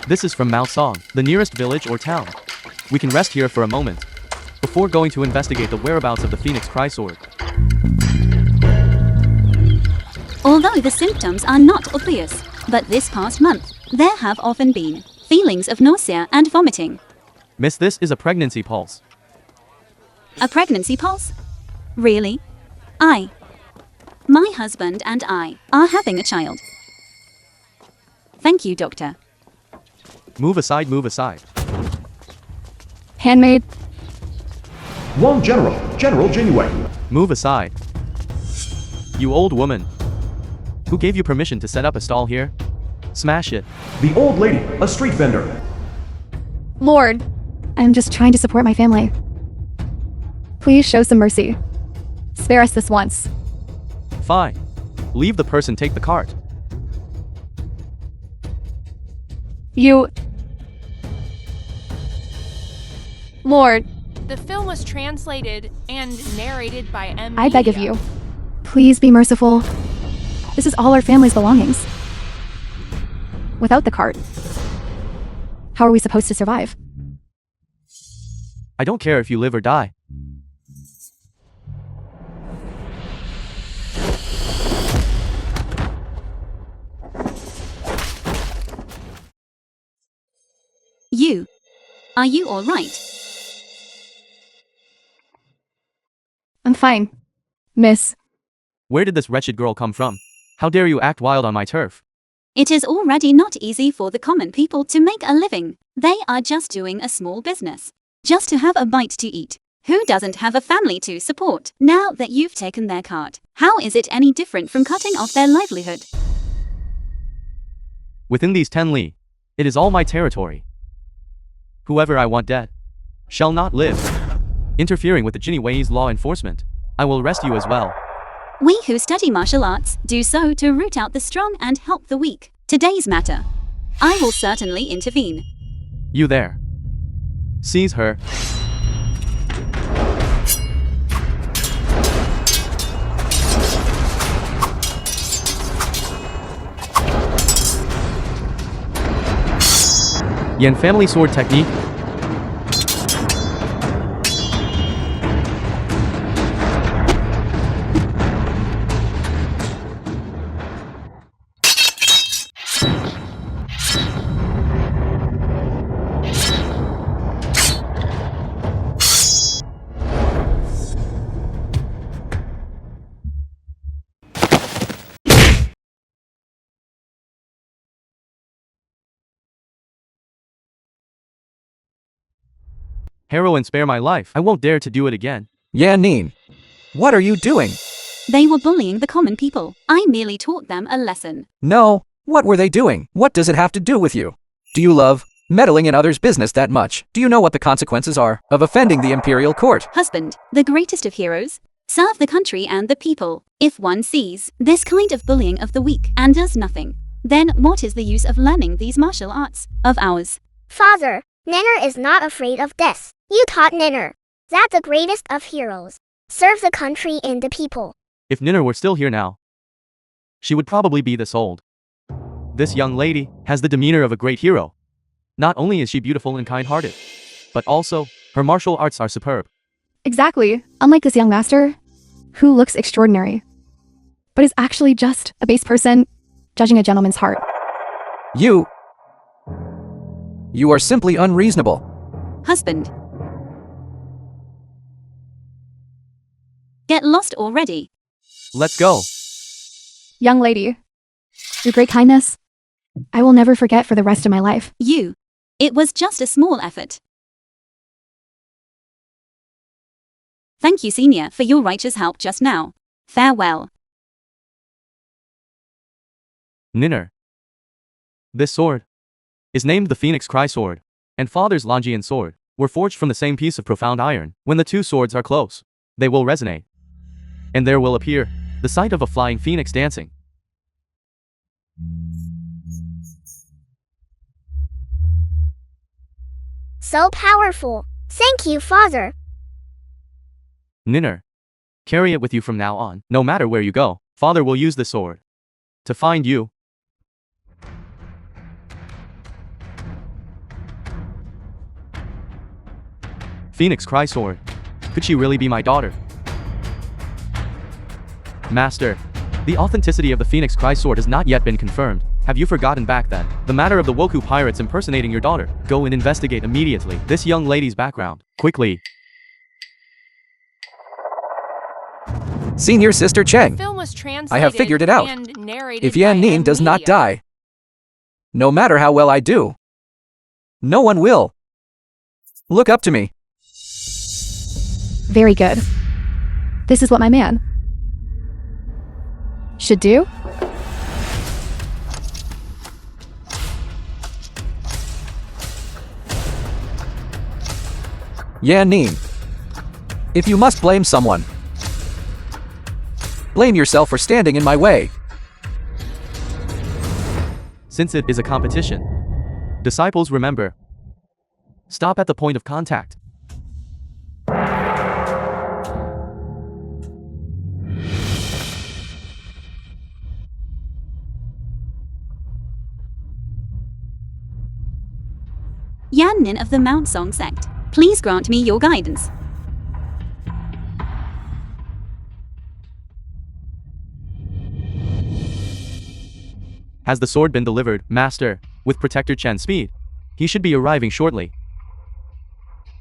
This is from Mao Song, the nearest village or town. We can rest here for a moment before going to investigate the whereabouts of the Phoenix Cry Sword. Although the symptoms are not obvious, but this past month, there have often been feelings of nausea and vomiting. Miss, this is a pregnancy pulse. A pregnancy pulse? Really? My husband and I are having a child. Thank you, doctor. Move aside, move aside. Handmaid. Wrong General, General Jinwei. Move aside. You old woman. Who gave you permission to set up a stall here? Smash it. The old lady, a street vendor. Lord, I'm just trying to support my family. Please show some mercy. Spare us this once. Fine. Leave the person take the cart. Lord, The film was translated and narrated by M. I beg of you. Please be merciful. This is all our family's belongings. Without the cart, how are we supposed to survive? I don't care if you live or die. Are you all right? I'm fine, miss. Where did this wretched girl come from? How dare you act wild on my turf? It is already not easy for the common people to make a living. They are just doing a small business, just to have a bite to eat. Who doesn't have a family to support? Now that you've taken their cart, how is it any different from cutting off their livelihood? Within these 10 li, it is all my territory. Whoever I want dead shall not live. Interfering with the Jinwei's law enforcement, I will arrest you as well. We who study martial arts do so to root out the strong and help the weak. Today's matter, I will certainly intervene. You there. Seize her. Yan family sword technique. Heroine, spare my life. I won't dare to do it again. Yanin, what are you doing? They were bullying the common people. I merely taught them a lesson. No, what were they doing? What does it have to do with you? Do you love meddling in others' business that much? Do you know what the consequences are of offending the imperial court? Husband, the greatest of heroes, serve the country and the people. If one sees this kind of bullying of the weak and does nothing, then what is the use of learning these martial arts of ours? Father, Ninner is not afraid of death. You taught Ninner that the greatest of heroes serve the country and the people. If Ninner were still here now, she would probably be this old. This young lady has the demeanor of a great hero. Not only is she beautiful and kind-hearted, but also, her martial arts are superb. Exactly. Unlike this young master, who looks extraordinary, but is actually just a base person judging a gentleman's heart. You are simply unreasonable. Husband, get lost already. Let's go. Young lady, your great kindness, I will never forget for the rest of my life. It was just a small effort. Thank you, Senior, for your righteous help just now. Farewell. Ninner. This sword is named the Phoenix Cry Sword, and Father's Longian sword were forged from the same piece of profound iron. When the two swords are close, they will resonate, and there will appear the sight of a flying phoenix dancing. So powerful. Thank you, Father. Ninner, carry it with you from now on. No matter where you go, Father will use the sword to find you. Phoenix Cry Sword. Could she really be my daughter? Master. The authenticity of the Phoenix Cry Sword has not yet been confirmed. Have you forgotten back then? The matter of the Woku pirates impersonating your daughter. Go and investigate immediately this young lady's background. Quickly. Senior Sister Cheng. Film was translated I have figured it out. and narrated If Yan by Ning M does not Media. die, no matter how well I do, no one will look up to me. Very good. This is what my man should do. Yan Ning, if you must blame someone, blame yourself for standing in my way. Since it is a competition, disciples remember. Stop at the point of contact. Yan Nin of the Mount Song sect, please grant me your guidance. Has the sword been delivered, Master? With Protector Chen's speed, he should be arriving shortly.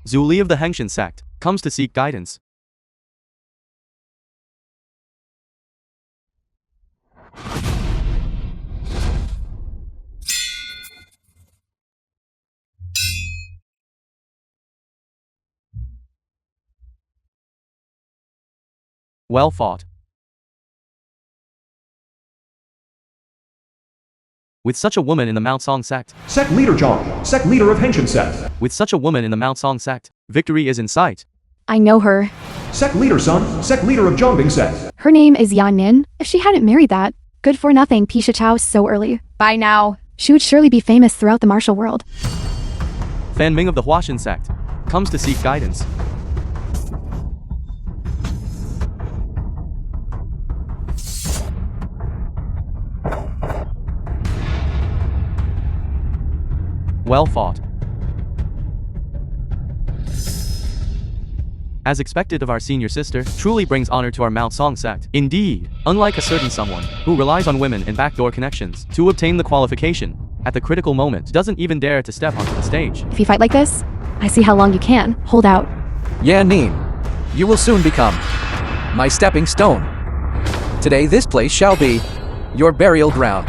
Zhu Li of the Hengshan sect comes to seek guidance. Well fought. With such a woman in the Mount Song sect. Sect leader Zhang, sect leader of Henshin sect. With such a woman in the Mount Song sect, victory is in sight. I know her. Sect leader Sun, sect leader of Zhongbing sect. Her name is Yan Nin. If she hadn't married that good for nothing Pisha Chao so early, by now, she would surely be famous throughout the martial world. Fan Ming of the Huashan sect comes to seek guidance. Well fought. As expected of our senior sister, truly brings honor to our Mount Song sect. Indeed, unlike a certain someone who relies on women and backdoor connections to obtain the qualification, at the critical moment doesn't even dare to step onto the stage. If you fight like this, I see how long you can hold out. Yan Ning, you will soon become my stepping stone. Today this place shall be your burial ground.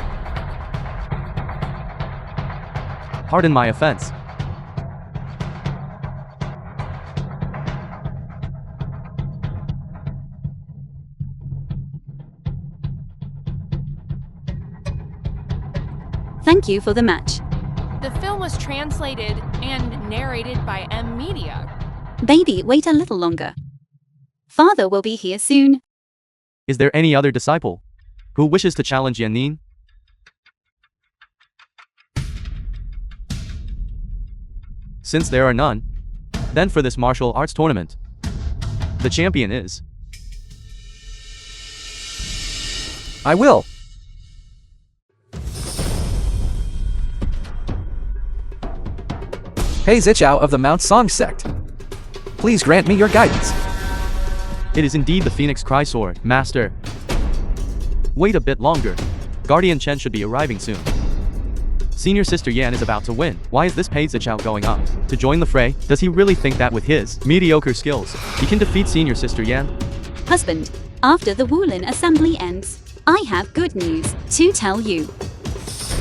Pardon my offense. Thank you for the match. The film was translated and narrated by M Media. Baby, wait a little longer. Father will be here soon. Is there any other disciple who wishes to challenge Yan Nin? Since there are none, then for this martial arts tournament, the champion is... I will. Hey Zichao of the Mount Song sect, please grant me your guidance. It is indeed the Phoenix Cry Sword, Master. Wait a bit longer. Guardian Chen should be arriving soon. Senior Sister Yan is about to win. Why is this Pei Zichao going up to join the fray? Does he really think that with his mediocre skills, he can defeat Senior Sister Yan? Husband, after the Wulin assembly ends, I have good news to tell you.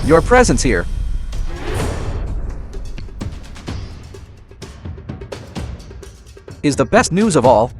Your presence here is the best news of all.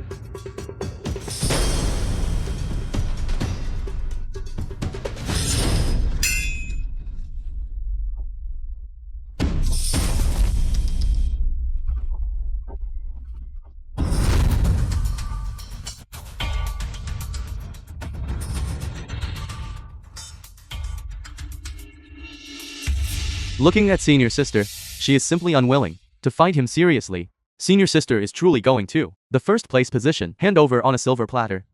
Looking at Senior Sister, she is simply unwilling to fight him seriously. Senior Sister is truly going to the first place position, hand over on a silver platter.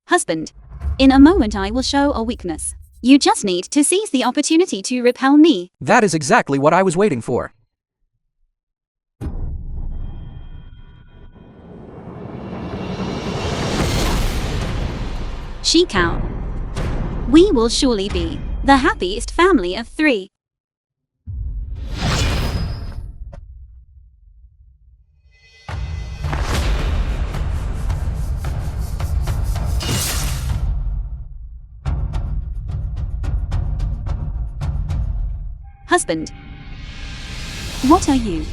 Husband, In a moment I will show a weakness. You just need to seize the opportunity to repel me. That is exactly what I was waiting for. She-cow. We will surely be the happiest family of 3. Husband. What are you?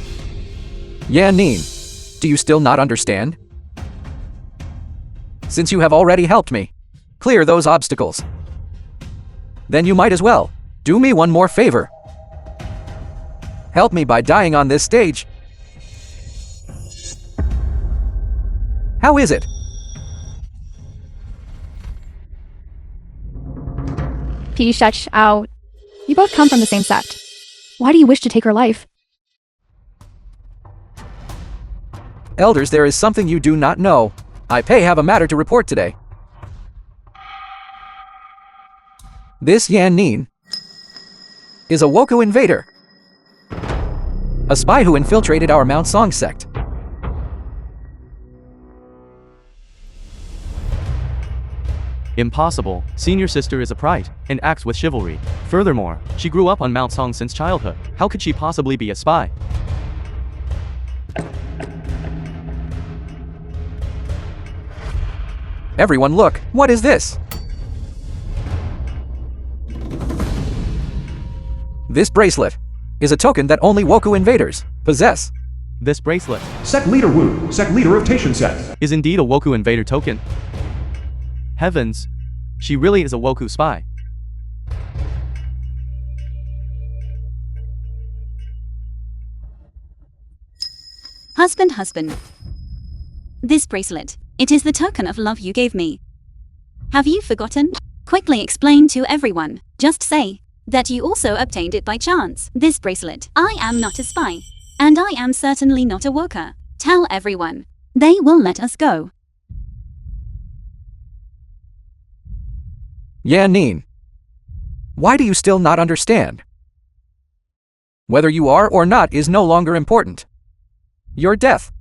Yan Nin, do you still not understand? Since you have already helped me clear those obstacles, then you might as well do me one more favor. Help me by dying on this stage. How is it? P-shut out. You both come from the same sect. Why do you wish to take her life? Elders, there is something you do not know. I have a matter to report today. This Yan Nin is a Woku invader, a spy who infiltrated our Mount Song sect. Impossible. Senior sister is upright and acts with chivalry. Furthermore, she grew up on Mount Song since childhood. How could she possibly be a spy? Everyone look, what is this? This bracelet is a token that only Woku invaders possess. This bracelet Sect Leader Wu, Sect Leader of Taishan Sect. is indeed a Woku invader token. Heavens, she really is a Woku spy. Husband. This bracelet, it is the token of love you gave me. Have you forgotten? Quickly explain to everyone. Just say that you also obtained it by chance. This bracelet, I am not a spy. And I am certainly not a worker. Tell everyone. They will let us go. Yan Nin, why do you still not understand? Whether you are or not is no longer important. Your death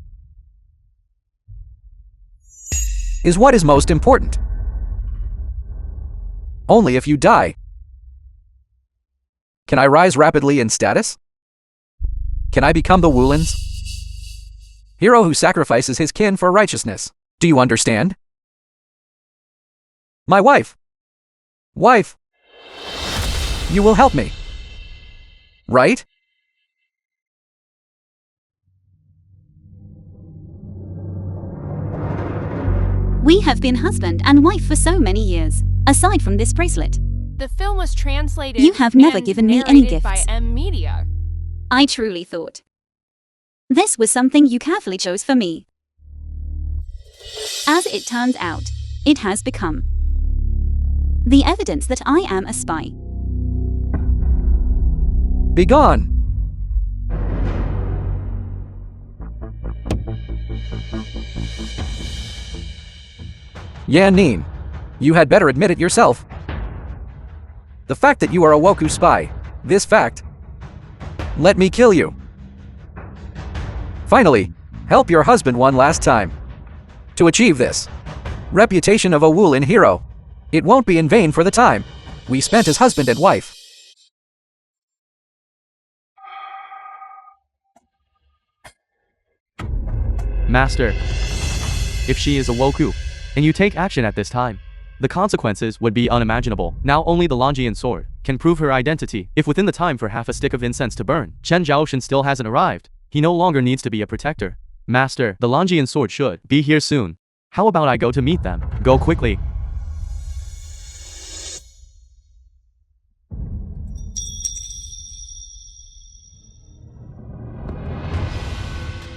is what is most important. Only if you die can I rise rapidly in status? Can I become the Wulin's hero who sacrifices his kin for righteousness? Do you understand? My wife, you will help me, right? We have been husband and wife for so many years. Aside from this bracelet, The film was translated You have never and given me any narrated by gifts. Media. I truly thought this was something you carefully chose for me. As it turns out, it has become the evidence that I am a spy. Begone! Yan Nin, you had better admit it yourself. The fact that you are a Woku spy, this fact, let me kill you. Finally, help your husband one last time. To achieve this reputation of a Wulin hero, it won't be in vain for the time we spent as husband and wife. Master, if she is a Woku, and you take action at this time, the consequences would be unimaginable. Now only the Longian sword can prove her identity. If within the time for half a stick of incense to burn, Chen Zhaoshan still hasn't arrived, he no longer needs to be a protector. Master, the Longian sword should be here soon. How about I go to meet them? Go quickly.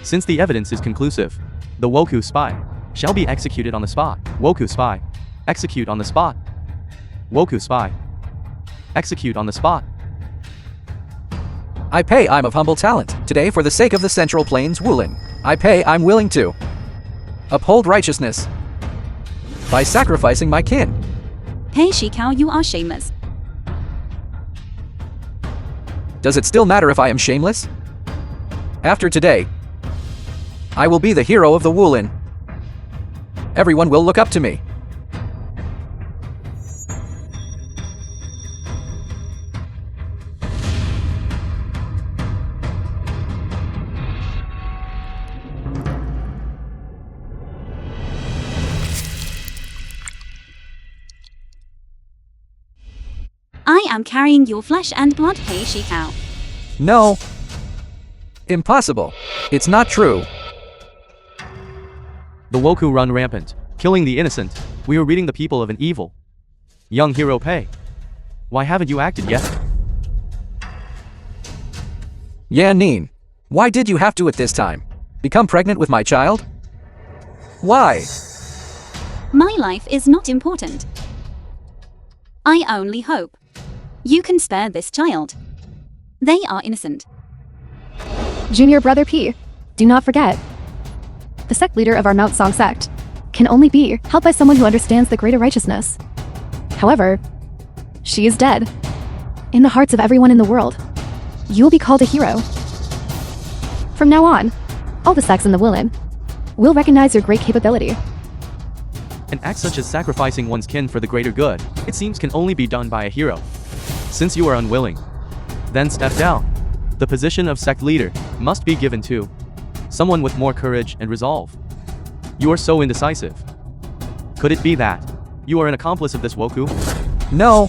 Since the evidence is conclusive, the Woku spy shall be executed on the spot. Woku spy, execute on the spot. Woku spy, execute on the spot. I'm of humble talent. Today, for the sake of the Central Plains Wulin, I'm willing to uphold righteousness by sacrificing my kin. Pei Shikao, you are shameless. Does it still matter if I am shameless? After today, I will be the hero of the Wulin. Everyone will look up to me. I am carrying your flesh and blood, Pei Shikao. No. Impossible. It's not true. The Woku run rampant, killing the innocent. We are reading the people of an evil. Young hero Pei. Why haven't you acted yet? Yan Nin, why did you have to at this time? Become pregnant with my child? Why? My life is not important. I only hope you can spare this child. They are innocent. Junior Brother P, do not forget. The sect leader of our Mount Song sect can only be helped by someone who understands the greater righteousness. However, she is dead. In the hearts of everyone in the world, you will be called a hero. From now on, all the sects in the Wulin will recognize your great capability. An act such as sacrificing one's kin for the greater good, it seems can only be done by a hero. Since you are unwilling, then step down. The position of sect leader must be given to someone with more courage and resolve. You are so indecisive. Could it be that you are an accomplice of this Woku? No.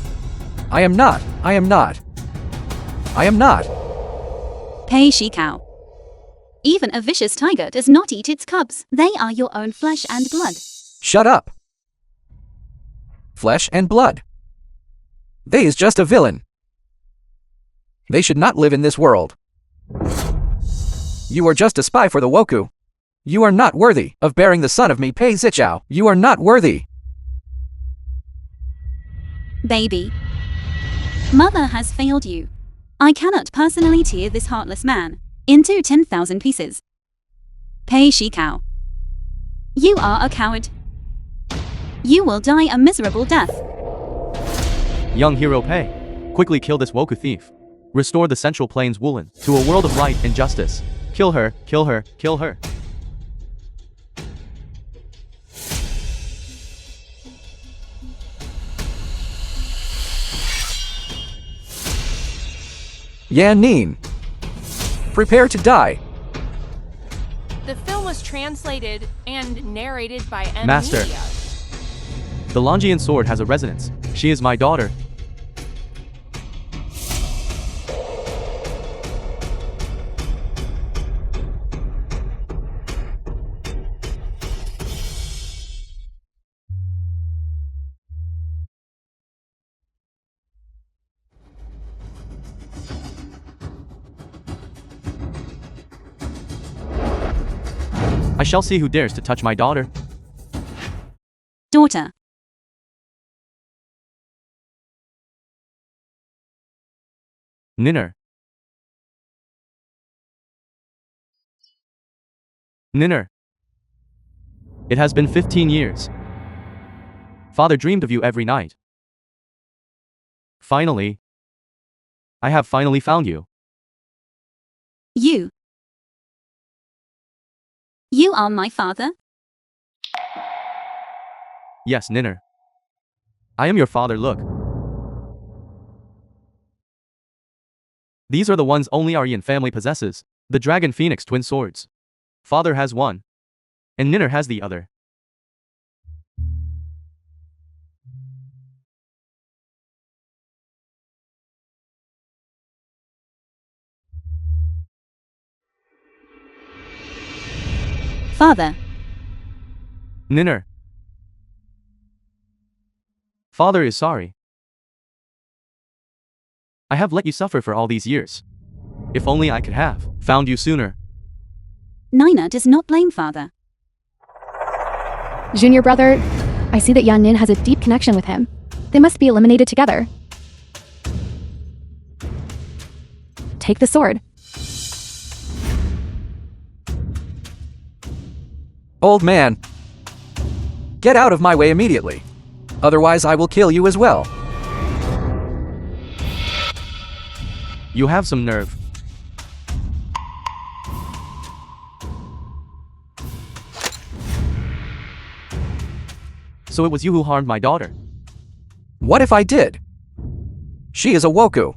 I am not. I am not. I am not. Pei Shikao. Even a vicious tiger does not eat its cubs. They are your own flesh and blood. Shut up. Flesh and blood. They is just a villain. They should not live in this world. You are just a spy for the Woku. You are not worthy of bearing the son of me, Pei Zichao. You are not worthy. Baby. Mother has failed you. I cannot personally tear this heartless man into 10,000 pieces. Pei Shikao. You are a coward. You will die a miserable death. Young hero Pei, quickly kill this Woku thief. Restore the Central Plains Wulin to a world of light and justice. Kill her, kill her, kill her. Yan Nin, prepare to die. The film was translated and narrated by M. Master. Media. The Longian sword has a resonance. She is my daughter. I shall see who dares to touch my daughter. Daughter. Ninner. Ninner. It has been 15 years. Father dreamed of you every night. Finally. I have finally found you. You. You are my father? Yes, Ninner. I am your father, look. These are the ones only Aryan family possesses, the Dragon Phoenix twin swords. Father has one, and Ninner has the other. Father. Ninner. Father is sorry. I have let you suffer for all these years. If only I could have found you sooner. Nina does not blame father. Junior brother, I see that Yan Nin has a deep connection with him. They must be eliminated together. Take the sword. Old man. Get out of my way immediately. Otherwise, I will kill you as well. You have some nerve. So it was you who harmed my daughter. What if I did? She is a Woku.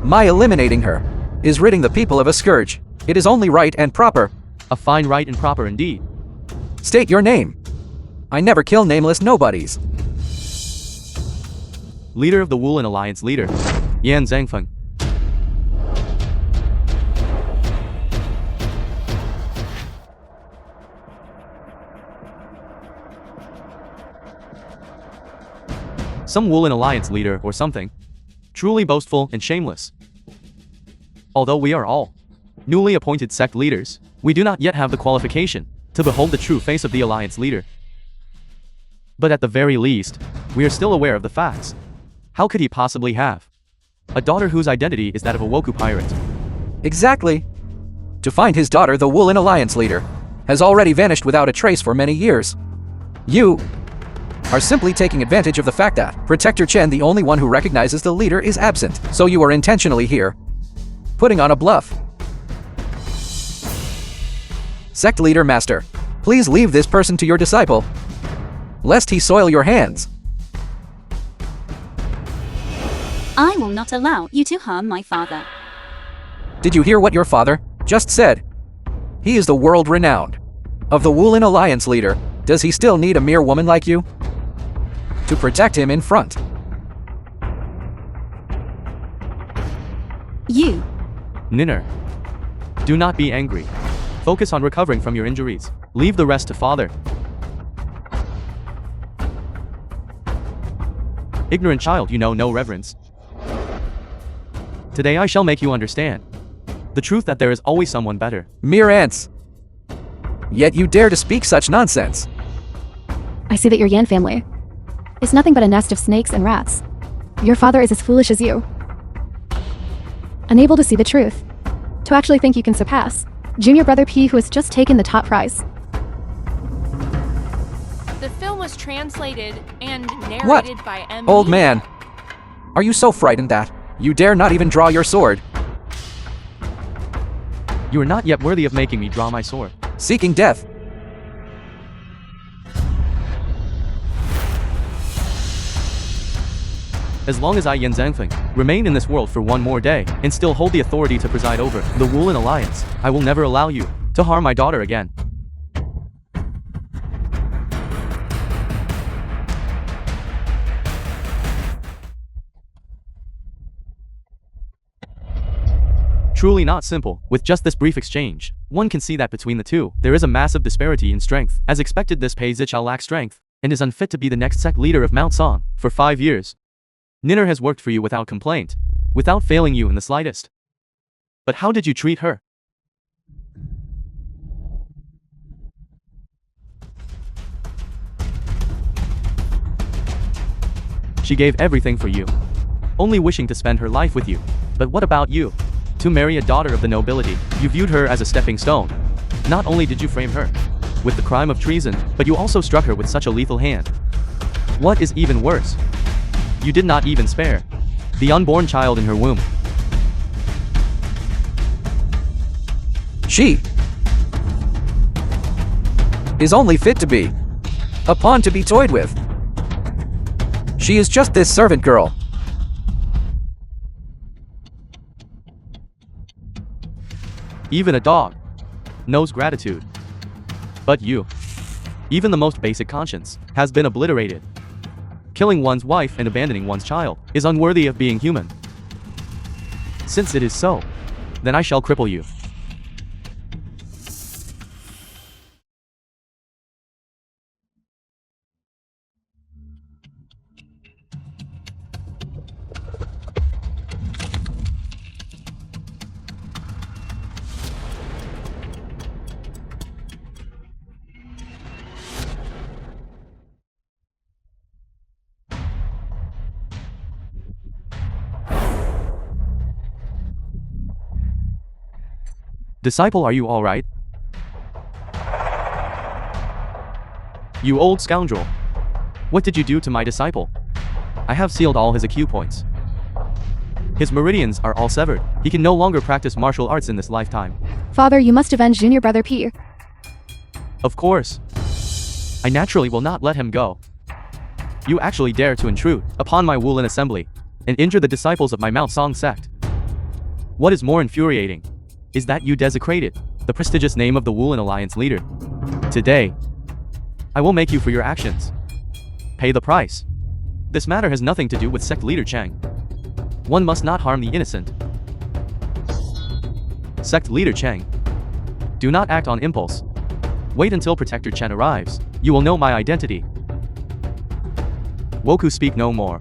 My eliminating her is ridding the people of a scourge. It is only right and proper. A fine right and proper indeed. State your name. I never kill nameless nobodies. Leader of the Woolen Alliance leader, Yan Zhangfeng. Some Woolen Alliance leader or something. Truly boastful and shameless. Although we are all newly appointed sect leaders, we do not yet have the qualification to behold the true face of the Alliance leader. But at the very least, we are still aware of the facts. How could he possibly have a daughter whose identity is that of a Woku pirate? Exactly. To find his daughter, the Woolen Alliance leader has already vanished without a trace for many years. You are simply taking advantage of the fact that Protector Chen, the only one who recognizes the leader, is absent. So you are intentionally here, putting on a bluff. Sect leader master, please leave this person to your disciple, lest he soil your hands. I will not allow you to harm my father. Did you hear what your father just said? He is the world-renowned of the Woolen Alliance leader. Does he still need a mere woman like you to protect him in front? You. Ninner. Do not be angry. Focus on recovering from your injuries. Leave the rest to father. Ignorant child, you know no reverence. Today I shall make you understand the truth that there is always someone better. Mere ants. Yet you dare to speak such nonsense. I see that your Yan family is nothing but a nest of snakes and rats. Your father is as foolish as you. Unable to see the truth. To actually think you can surpass junior brother P, who has just taken the top prize. The film was translated and narrated What? by M. Old man, are you so frightened that you dare not even draw your sword? You are not yet worthy of making me draw my sword. Seeking death. As long as I, Yan Zhangfeng, remain in this world for one more day, and still hold the authority to preside over the Woolen Alliance, I will never allow you to harm my daughter again. Truly not simple. With just this brief exchange, one can see that between the two, there is a massive disparity in strength. As expected, this Pei Zichao lacks strength, and is unfit to be the next sect leader of Mount Song for 5 years. Ninner has worked for you without complaint, without failing you in the slightest. But how did you treat her? She gave everything for you, only wishing to spend her life with you. But what about you? To marry a daughter of the nobility, you viewed her as a stepping stone. Not only did you frame her with the crime of treason, but you also struck her with such a lethal hand. What is even worse? You did not even spare the unborn child in her womb. She is only fit to be a pawn to be toyed with. She is just this servant girl. Even a dog knows gratitude. But you, even the most basic conscience, has been obliterated. Killing one's wife and abandoning one's child is unworthy of being human. Since it is so, then I shall cripple you. Disciple, are you all right? You old scoundrel. What did you do to my disciple? I have sealed all his IQ points. His meridians are all severed. He can no longer practice martial arts in this lifetime. Father, you must avenge junior brother P. Of course. I naturally will not let him go. You actually dare to intrude upon my Wulin assembly and injure the disciples of my Mount Song sect. What is more infuriating is that you desecrated the prestigious name of the Wulin Alliance leader. Today, I will make you for your actions. Pay the price. This matter has nothing to do with sect leader Chang. One must not harm the innocent. Sect leader Chang, do not act on impulse. Wait until Protector Chen arrives. You will know my identity. Woku, speak no more.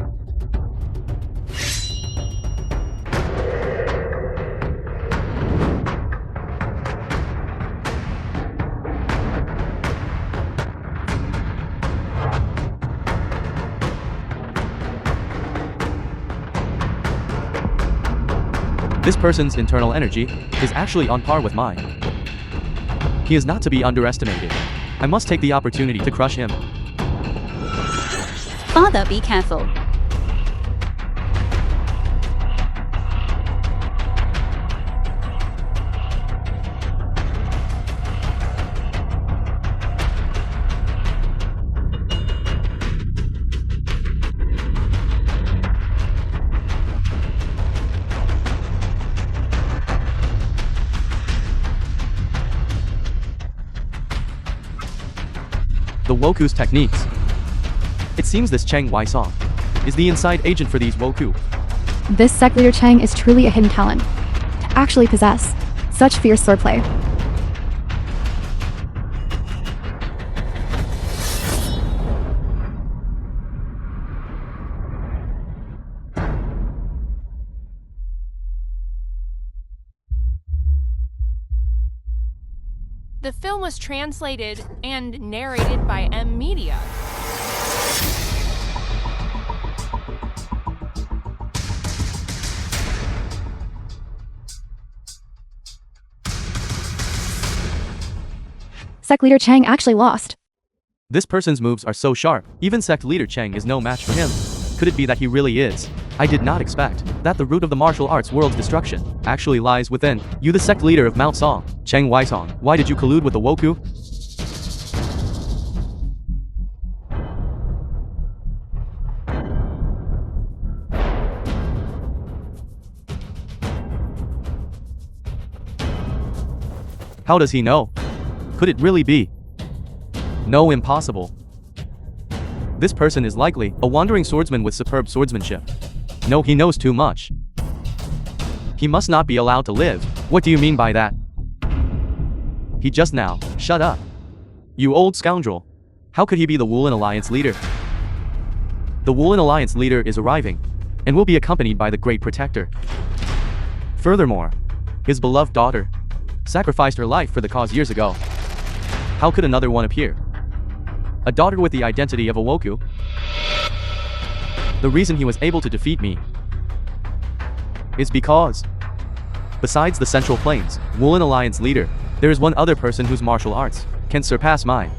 This person's internal energy is actually on par with mine. He is not to be underestimated. I must take the opportunity to crush him. Father, be careful. The Woku's techniques. It seems this Cheng Waisong is the inside agent for these Woku. This sect leader Chang is truly a hidden talent to actually possess such fierce swordplay. The film was translated and narrated by M Media. Sect leader Chang actually lost. This person's moves are so sharp, even sect leader Cheng is no match for him. Could it be that he really is? I did not expect that the root of the martial arts world's destruction actually lies within you, the sect leader of Mount Song, Cheng Waisong. Why did you collude with the Woku? How does he know? Could it really be? No, impossible. This person is likely a wandering swordsman with superb swordsmanship. No, he knows too much. He must not be allowed to live. What do you mean by that? He just now. Shut up. You old scoundrel. How could he be the Wulin Alliance leader? The Wulin Alliance leader is arriving, and will be accompanied by the Great Protector. Furthermore, his beloved daughter sacrificed her life for the cause years ago. How could another one appear? A daughter with the identity of a Woku? The reason he was able to defeat me is because, besides the Central Plains Wulin Alliance leader, there is one other person whose martial arts can surpass mine.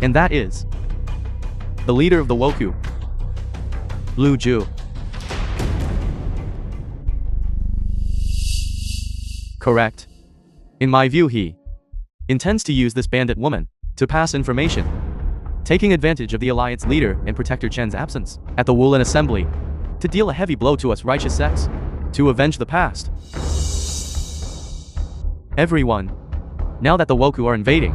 And that is the leader of the Woku, Lu Ju. Correct. In my view, he intends to use this bandit woman to pass information, taking advantage of the Alliance leader and Protector Chen's absence at the Wulin Assembly, to deal a heavy blow to us righteous sects, to avenge the past. Everyone, now that the Woku are invading,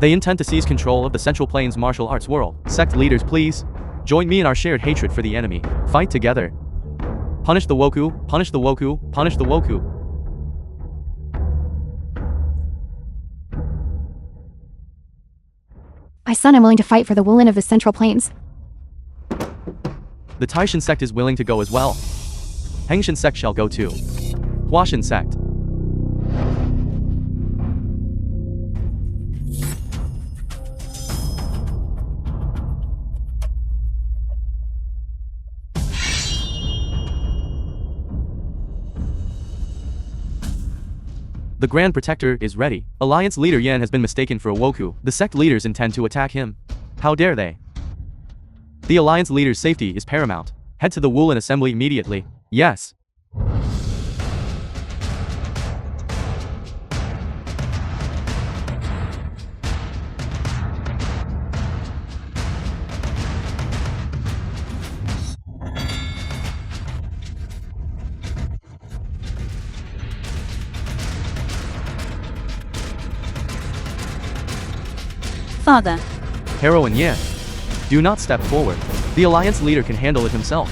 they intend to seize control of the Central Plains martial arts world. Sect leaders, please, join me in our shared hatred for the enemy. Fight together. Punish the Woku, punish the Woku, punish the Woku. My son, I'm willing to fight for the Wulin of the Central Plains. The Taishan sect is willing to go as well. Hengshan sect shall go too. Huashan sect. The Grand Protector is ready. Alliance leader Yan has been mistaken for a Woku. The sect leaders intend to attack him. How dare they? The Alliance leader's safety is paramount. Head to the Woolen Assembly immediately. Yes. Father, Heroine Yan. Do not step forward. The Alliance leader can handle it himself.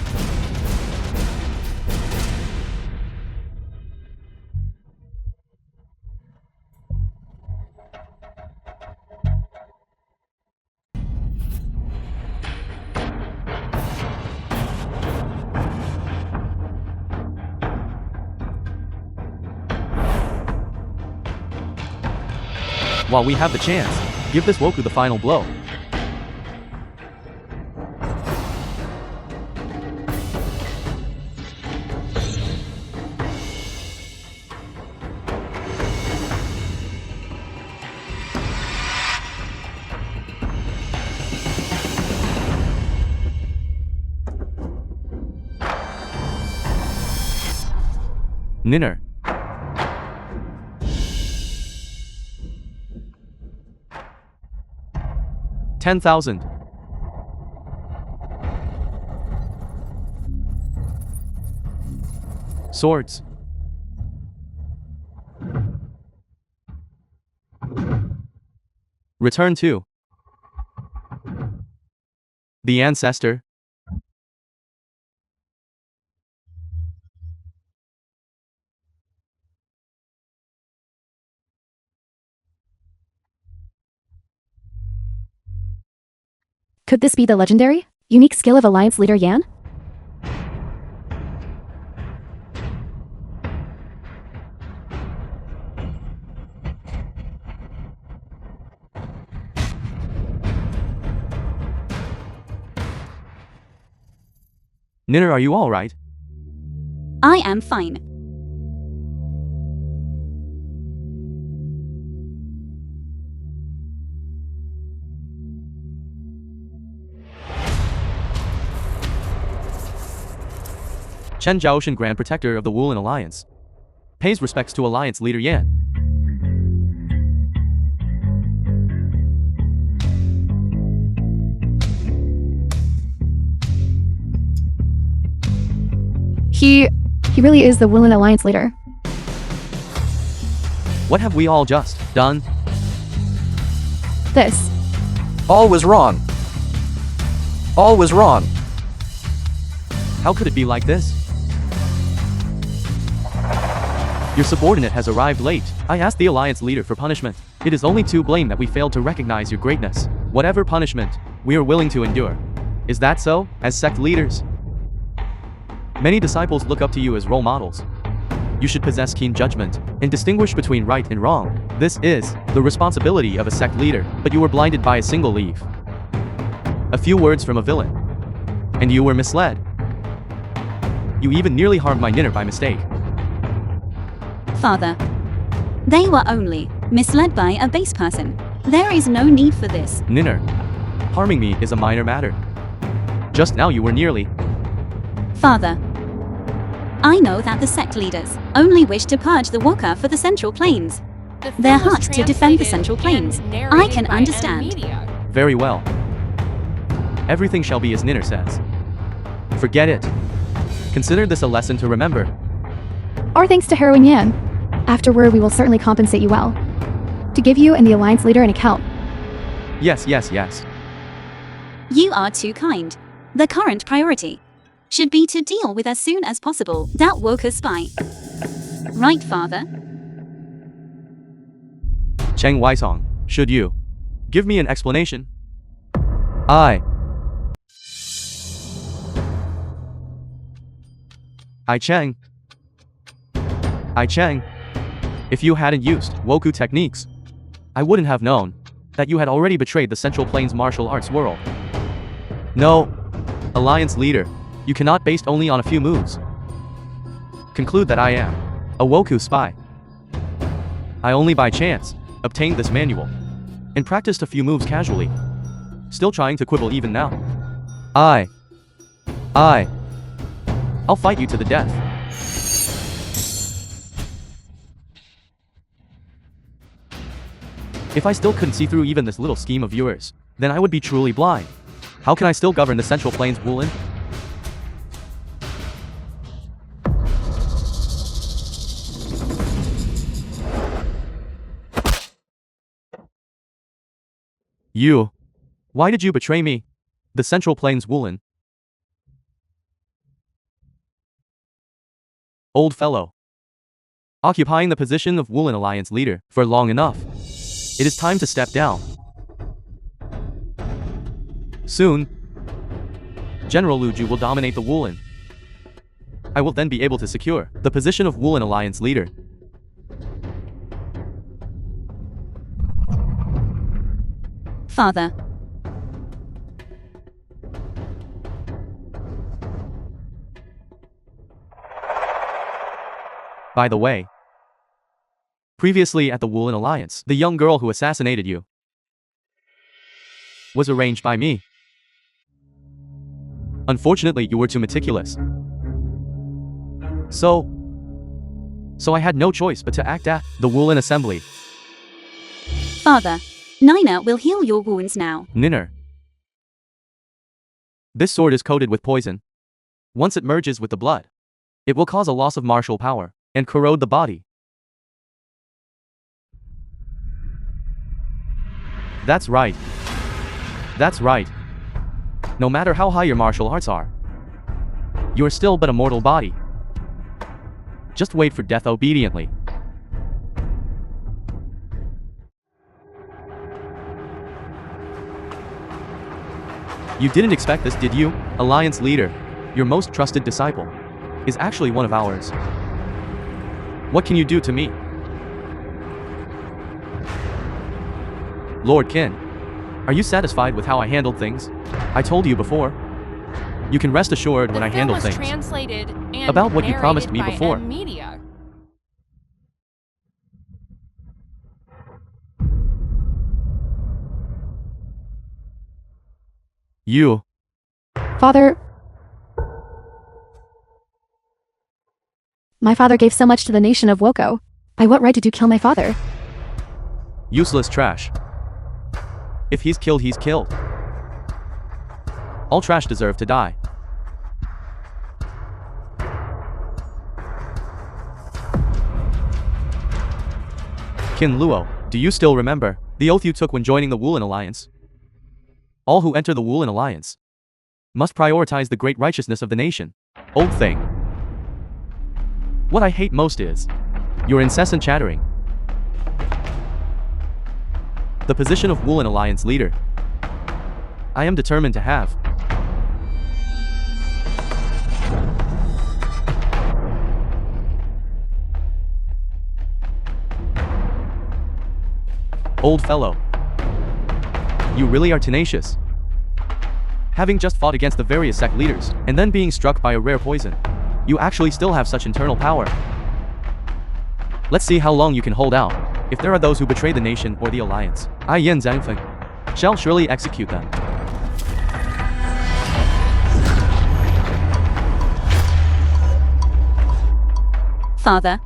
While we have the chance, give this Woku the final blow. Ninner. $10,000. Swords. Return to the ancestor. Could this be the legendary, unique skill of Alliance leader Yan? Ninner, are you alright? I am fine. Chen Zhaoshan, Grand Protector of the Woolen Alliance, pays respects to Alliance leader Yan. He really is the Woolen Alliance leader. What have we all just done? This. All was wrong. All was wrong. How could it be like this? Your subordinate has arrived late. I asked the Alliance leader for punishment. It is only to blame that we failed to recognize your greatness. Whatever punishment, we are willing to endure. Is that so, as sect leaders? Many disciples look up to you as role models. You should possess keen judgment and distinguish between right and wrong. This is the responsibility of a sect leader, but you were blinded by a single leaf. A few words from a villain, and you were misled. You even nearly harmed my Ninner by mistake. Father, they were only misled by a base person. There is no need for this. Ninner, harming me is a minor matter. Just now you were nearly. Father, I know that the sect leaders only wish to purge the Woka for the Central Plains. The film Their was heart to defend the translated Central Plains. and I narrated can by M understand. Media. Very well. Everything shall be as Ninner says. Forget it. Consider this a lesson to remember. Our thanks to Heroine Yan. Afterward, we will certainly compensate you well. To give you and the Alliance leader an account. Yes, yes, yes. You are too kind. The current priority should be to deal with as soon as possible that Woka spy. Right, Father? Cheng Weisong, should you give me an explanation? I Cheng. If you hadn't used Woku techniques, I wouldn't have known that you had already betrayed the Central Plains martial arts world. No, Alliance leader, you cannot base only on a few moves. Conclude that I am a Woku spy. I only by chance obtained this manual and practiced a few moves casually. Still trying to quibble even now. I'll fight you to the death. If I still couldn't see through even this little scheme of yours, then I would be truly blind. How can I still govern the Central Plains Woolen? You. Why did you betray me? The Central Plains Woolen. Old fellow. Occupying the position of Woolen Alliance leader for long enough. It is time to step down. Soon, General Luju will dominate the Woolen. I will then be able to secure the position of Woolen Alliance leader. Father. By the way, previously at the Woolen Alliance, the young girl who assassinated you was arranged by me. Unfortunately, you were too meticulous. So I had no choice but to act at the Woolen Assembly. Father. Nina will heal your wounds now. Ninner. This sword is coated with poison. Once it merges with the blood, it will cause a loss of martial power and corrode the body. That's right. That's right. No matter how high your martial arts are, you are still but a mortal body. Just wait for death obediently. You didn't expect this, did you? Alliance leader, your most trusted disciple, is actually one of ours. What can you do to me? Lord Qin, are you satisfied with how I handled things? I told you before. You can rest assured when I handle things translated and about what you promised me narrated by before. Media. You. Father. My father gave so much to the nation of Woko. By what right did you kill my father? Useless trash. If he's killed, he's killed. All trash deserve to die. Qin Luo, do you still remember the oath you took when joining the Woolen Alliance? All who enter the Woolen Alliance must prioritize the great righteousness of the nation. Old thing. What I hate most is your incessant chattering. The position of Woolen Alliance leader, I am determined to have. Old fellow, you really are tenacious. Having just fought against the various sect leaders, and then being struck by a rare poison, you actually still have such internal power. Let's see how long you can hold out. If there are those who betray the nation or the alliance, I Yin Zhangfeng shall surely execute them. Father.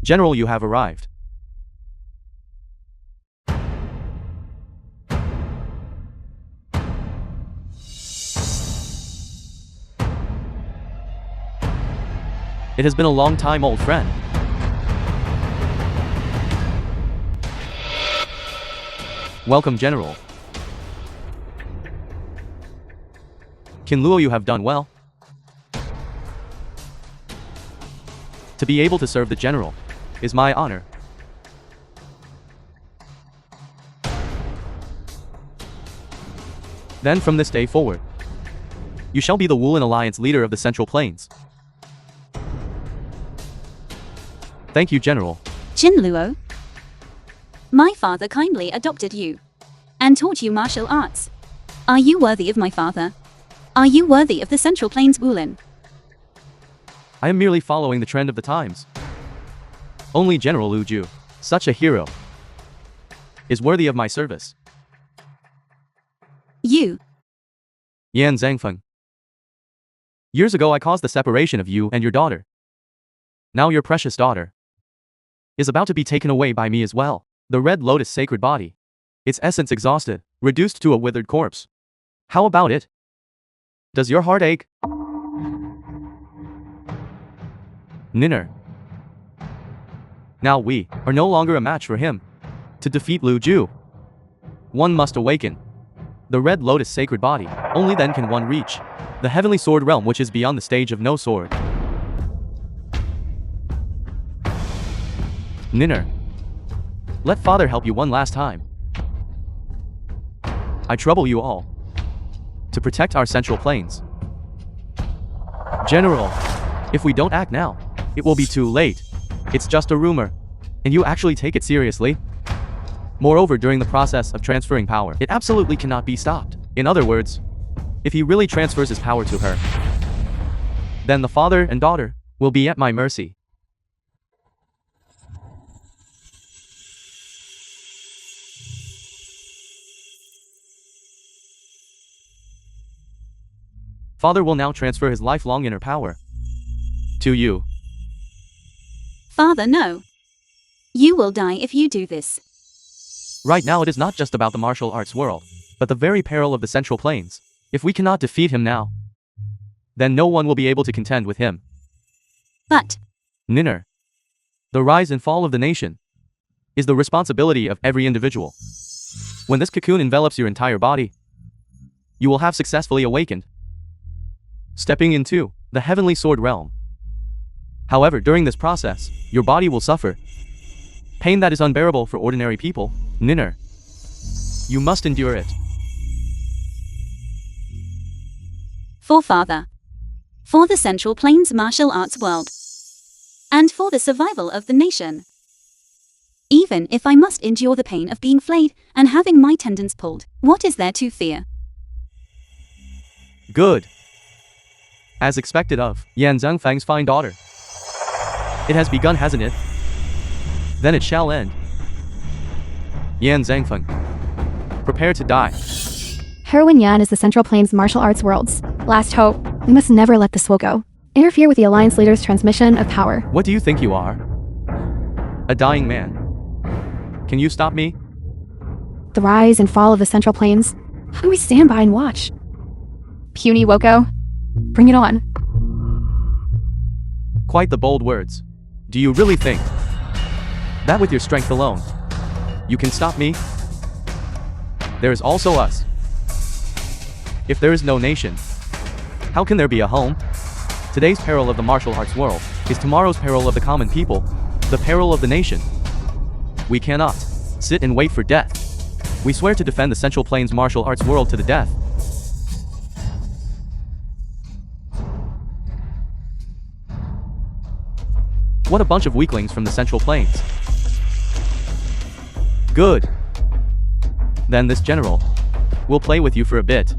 General, you have arrived. It has been a long time, old friend. Welcome, General. Qin Luo, you have done well. To be able to serve the General is my honor. Then from this day forward, you shall be the Woolen Alliance leader of the Central Plains. Thank you, General. Qin Luo. My father kindly adopted you and taught you martial arts. Are you worthy of my father? Are you worthy of the Central Plains Woolen? I am merely following the trend of the times. Only General Lu Ju, such a hero, is worthy of my service. You. Yan Zhangfeng. Years ago I caused the separation of you and your daughter. Now your precious daughter is about to be taken away by me as well. The Red Lotus sacred body, its essence exhausted, reduced to a withered corpse. How about it? Does your heart ache? Ninner. Now we are no longer a match for him. To defeat Lu Ju, one must awaken the Red Lotus sacred body. Only then can one reach the heavenly sword realm, which is beyond the stage of no sword. Ninner, let father help you one last time. I trouble you all to protect our central plains. General, if we don't act now, it will be too late. It's just a rumor, and you actually take it seriously. Moreover, during the process of transferring power, it absolutely cannot be stopped. In other words, if he really transfers his power to her, then the father and daughter will be at my mercy. Father will now transfer his lifelong inner power to you. Father, no. You will die if you do this. Right now it is not just about the martial arts world, but the very peril of the Central Plains. If we cannot defeat him now, then no one will be able to contend with him. But, Ninner, the rise and fall of the nation is the responsibility of every individual. When this cocoon envelops your entire body, you will have successfully awakened, stepping into the heavenly sword realm. However, during this process, your body will suffer pain that is unbearable for ordinary people. Ninner, you must endure it. for Father, for the Central Plains martial arts world, and for the survival of the nation. Even if I must endure the pain of being flayed and having my tendons pulled, what is there to fear? Good. As expected of Yan Zhengfang's fine daughter. It has begun, hasn't it? Then it shall end. Yan Zhengfeng, prepare to die. Heroine Yan is the Central Plains martial arts world's last hope. We must never let this will go. Interfere with the Alliance leader's transmission of power. What do you think you are? A dying man. Can you stop me? The rise and fall of the Central Plains. How do we stand by and watch? Puny Woko. Bring it on. Quite the bold words. Do you really think that with your strength alone, you can stop me? There is also us. If there is no nation, how can there be a home? Today's peril of the martial arts world is tomorrow's peril of the common people, the peril of the nation. We cannot sit and wait for death. We swear to defend the Central Plains martial arts world to the death. What a bunch of weaklings from the Central Plains. Good. Then this general will play with you for a bit.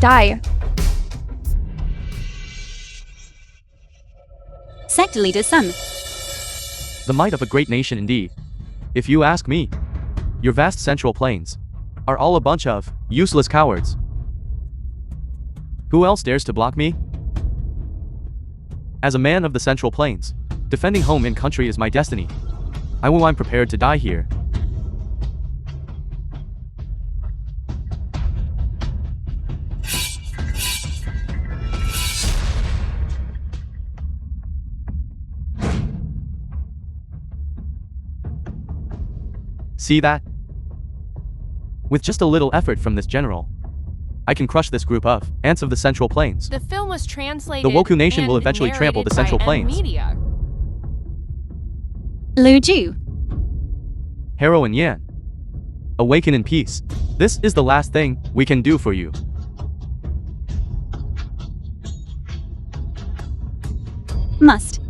Die. Sect leader's son. The might of a great nation indeed. If you ask me, your vast Central Plains are all a bunch of useless cowards. Who else dares to block me? As a man of the Central Plains, defending home and country is my destiny. I'm prepared to die here. See that? With just a little effort from this general, I can crush this group of ants of the Central Plains. The film was translated. The Woku Nation will and eventually trample the narrated Central by Plains. Media. Lu Ju. Heroine Yan, awaken in peace. This is the last thing we can do for you. Must.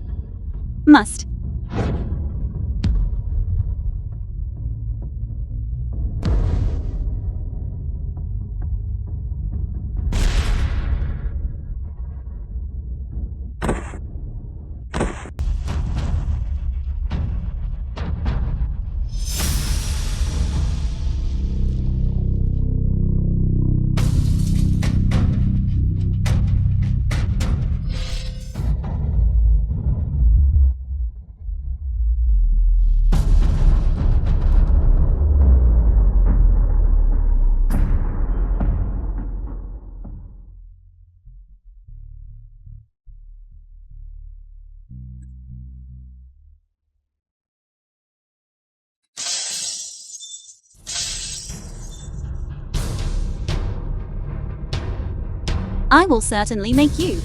I will certainly make you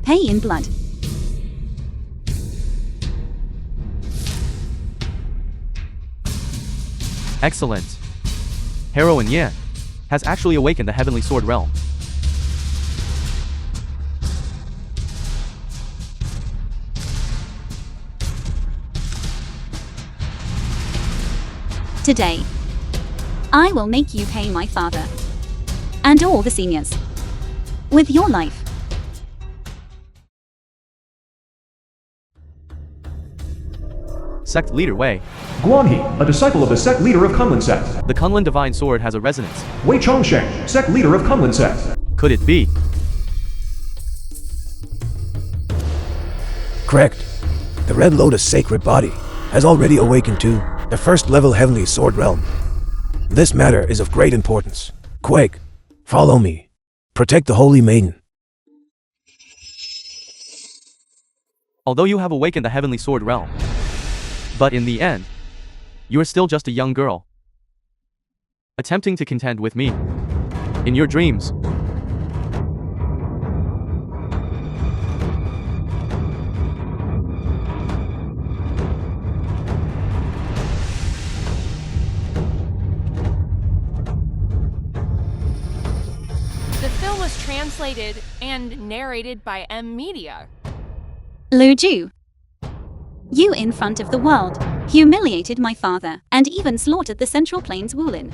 pay in blood. Excellent. Heroine Yan has actually awakened the Heavenly Sword realm. Today, I will make you pay my father and all the seniors with your life. Sect Leader Wei. Guanhe, a disciple of the sect leader of Kunlun sect. The Kunlun Divine Sword has a resonance. Wei Chongsheng, sect leader of Kunlun sect. Could it be? Correct. The Red Lotus sacred body has already awakened to the first level Heavenly Sword realm. This matter is of great importance. Quake, follow me. Protect the Holy Maiden. Although you have awakened the Heavenly Sword realm, but in the end, you are still just a young girl, attempting to contend with me in your dreams. The film was translated and narrated by M Media. Lu Ju, you in front of the world humiliated my father and even slaughtered the Central Plains Wulin.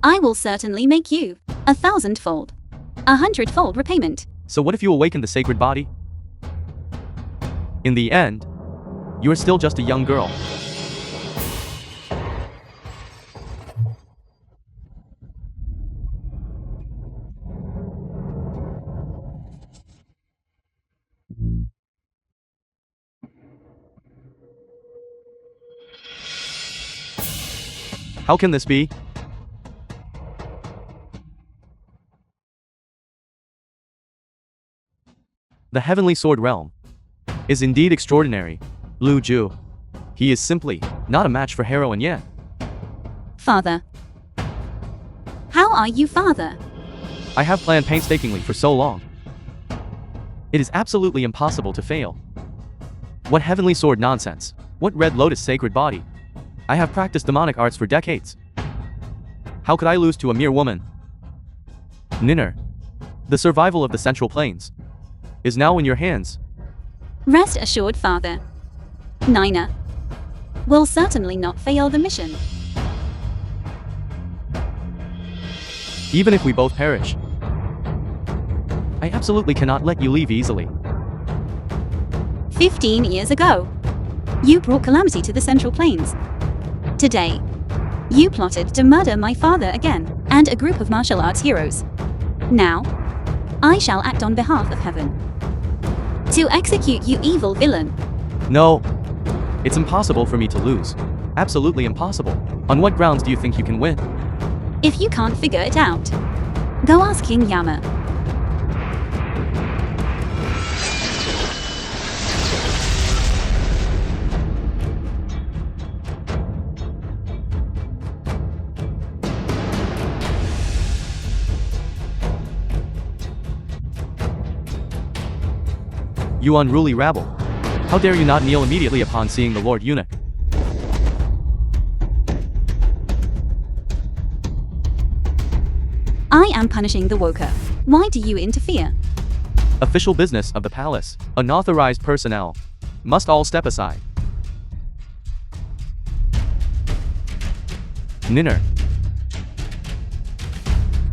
I will certainly make you 1,000-fold, 100-fold repayment. So what if you awaken the sacred body? In the end, you are still just a young girl. How can this be? The Heavenly Sword realm is indeed extraordinary. Lu Ju, he is simply not a match for Heroine Yan. Father. How are you, father? I have planned painstakingly for so long. It is absolutely impossible to fail. What Heavenly Sword nonsense? What Red Lotus sacred body? I have practiced demonic arts for decades. How could I lose to a mere woman? Ninner, the survival of the Central Plains is now in your hands. Rest assured, father. Nina will certainly not fail the mission. Even if we both perish, I absolutely cannot let you leave easily. 15 years ago, you brought calamity to the Central Plains. Today, you plotted to murder my father again, and a group of martial arts heroes. Now, I shall act on behalf of heaven to execute you, evil villain. No, it's impossible for me to lose. Absolutely impossible. On what grounds do you think you can win? If you can't figure it out, go ask King Yama. You unruly rabble. How dare you not kneel immediately upon seeing the Lord Eunuch? I am punishing the Woker. Why do you interfere? Official business of the palace. Unauthorized personnel must all step aside. Ninner.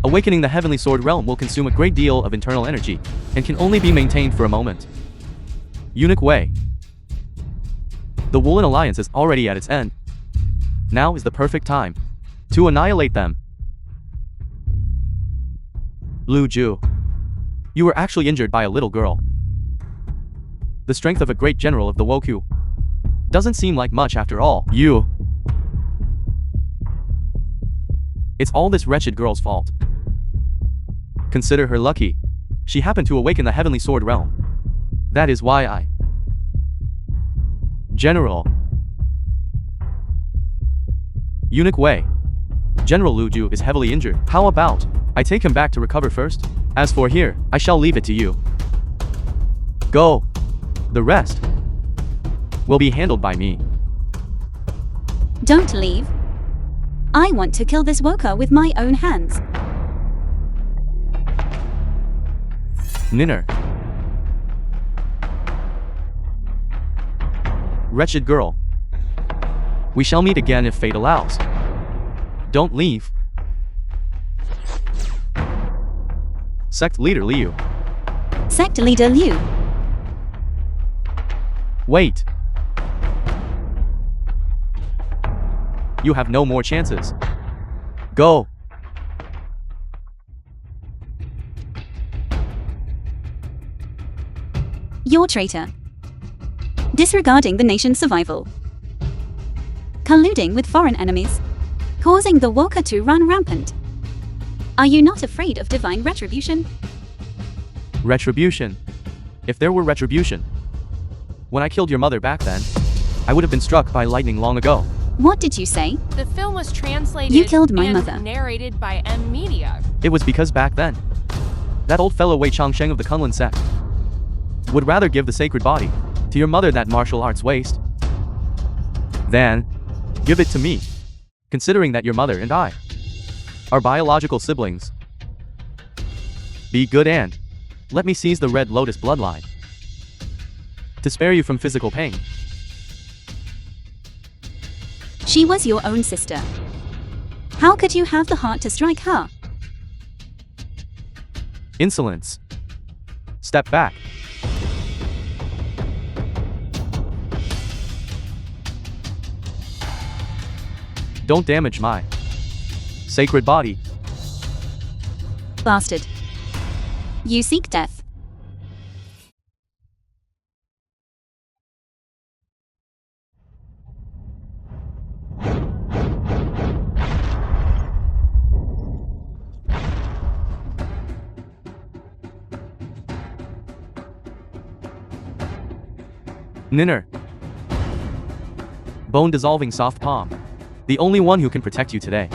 Awakening the Heavenly Sword realm will consume a great deal of internal energy and can only be maintained for a moment. Eunuch Wei. The Wulin Alliance is already at its end. Now is the perfect time to annihilate them. Lu Ju. You were actually injured by a little girl. The strength of a great general of the Woku doesn't seem like much after all. It's all this wretched girl's fault. Consider her lucky. She happened to awaken the Heavenly Sword realm. That is why I... General. Eunuch Wei. General Lu Ju is heavily injured. How about I take him back to recover first? As for here, I shall leave it to you. Go. The rest will be handled by me. Don't leave. I want to kill this Woka with my own hands. Ninner. Wretched girl. We shall meet again if fate allows. Don't leave. Sect Leader Liu. Sect Leader Liu. Wait. You have no more chances. Go. You're traitor. Disregarding the nation's survival. Colluding with foreign enemies. Causing the Woka to run rampant. Are you not afraid of divine retribution? Retribution. If there were retribution. When I killed your mother back then, I would have been struck by lightning long ago. What did you say? The film was translated You killed my and mother. narrated by M Media. It was because back then, that old fellow Wei Changsheng of the Kunlun sect would rather give the sacred body to your mother, that martial arts waste, than give it to me, considering that your mother and I are biological siblings. Be good and let me seize the Red Lotus bloodline to spare you from physical pain. She was your own sister. How could you have the heart to strike her? Insolence. Step back. Don't damage my sacred body. Bastard. You seek death. Ninner. Bone-dissolving soft palm. The only one who can protect you today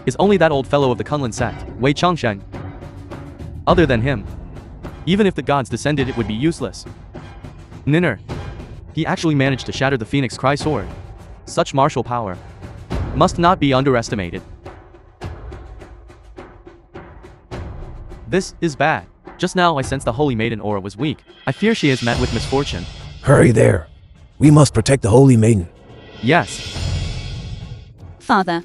is only that old fellow of the Kunlun sect, Wei Changsheng. Other than him, even if the gods descended, it would be useless. Ninner. He actually managed to shatter the Phoenix Cry sword. Such martial power must not be underestimated. This is bad. Just now I sense the Holy Maiden aura was weak. I fear she has met with misfortune. Hurry there. We must protect the Holy Maiden. Yes. Father,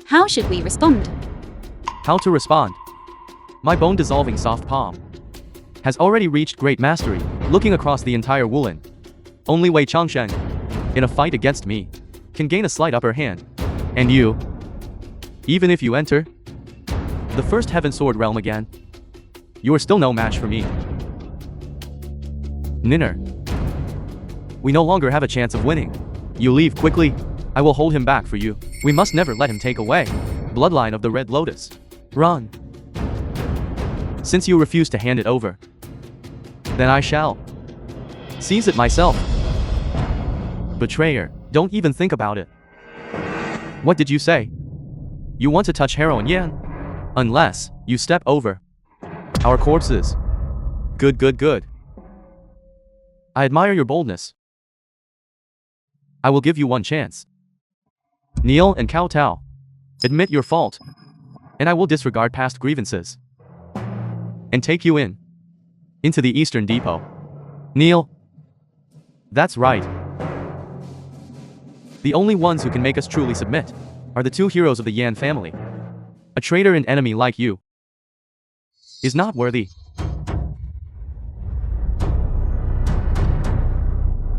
how should we respond? How to respond? My bone-dissolving soft palm has already reached great mastery, looking across the entire Wulin. Only Wei Changsheng, in a fight against me, can gain a slight upper hand. And you, even if you enter the first Heaven Sword realm again, you are still no match for me. Ninner. We no longer have a chance of winning. You leave quickly. I will hold him back for you. We must never let him take away bloodline of the Red Lotus. Run. Since you refuse to hand it over, then I shall seize it myself. Betrayer, don't even think about it. What did you say? You want to touch heroin, Yan? Unless you step over our corpses. Good, good, good. I admire your boldness. I will give you one chance. Kneel and kowtow. Admit your fault, and I will disregard past grievances and take you into the Eastern Depot. Kneel. That's right. The only ones who can make us truly submit are the two heroes of the Yan family. A traitor and enemy like you is not worthy.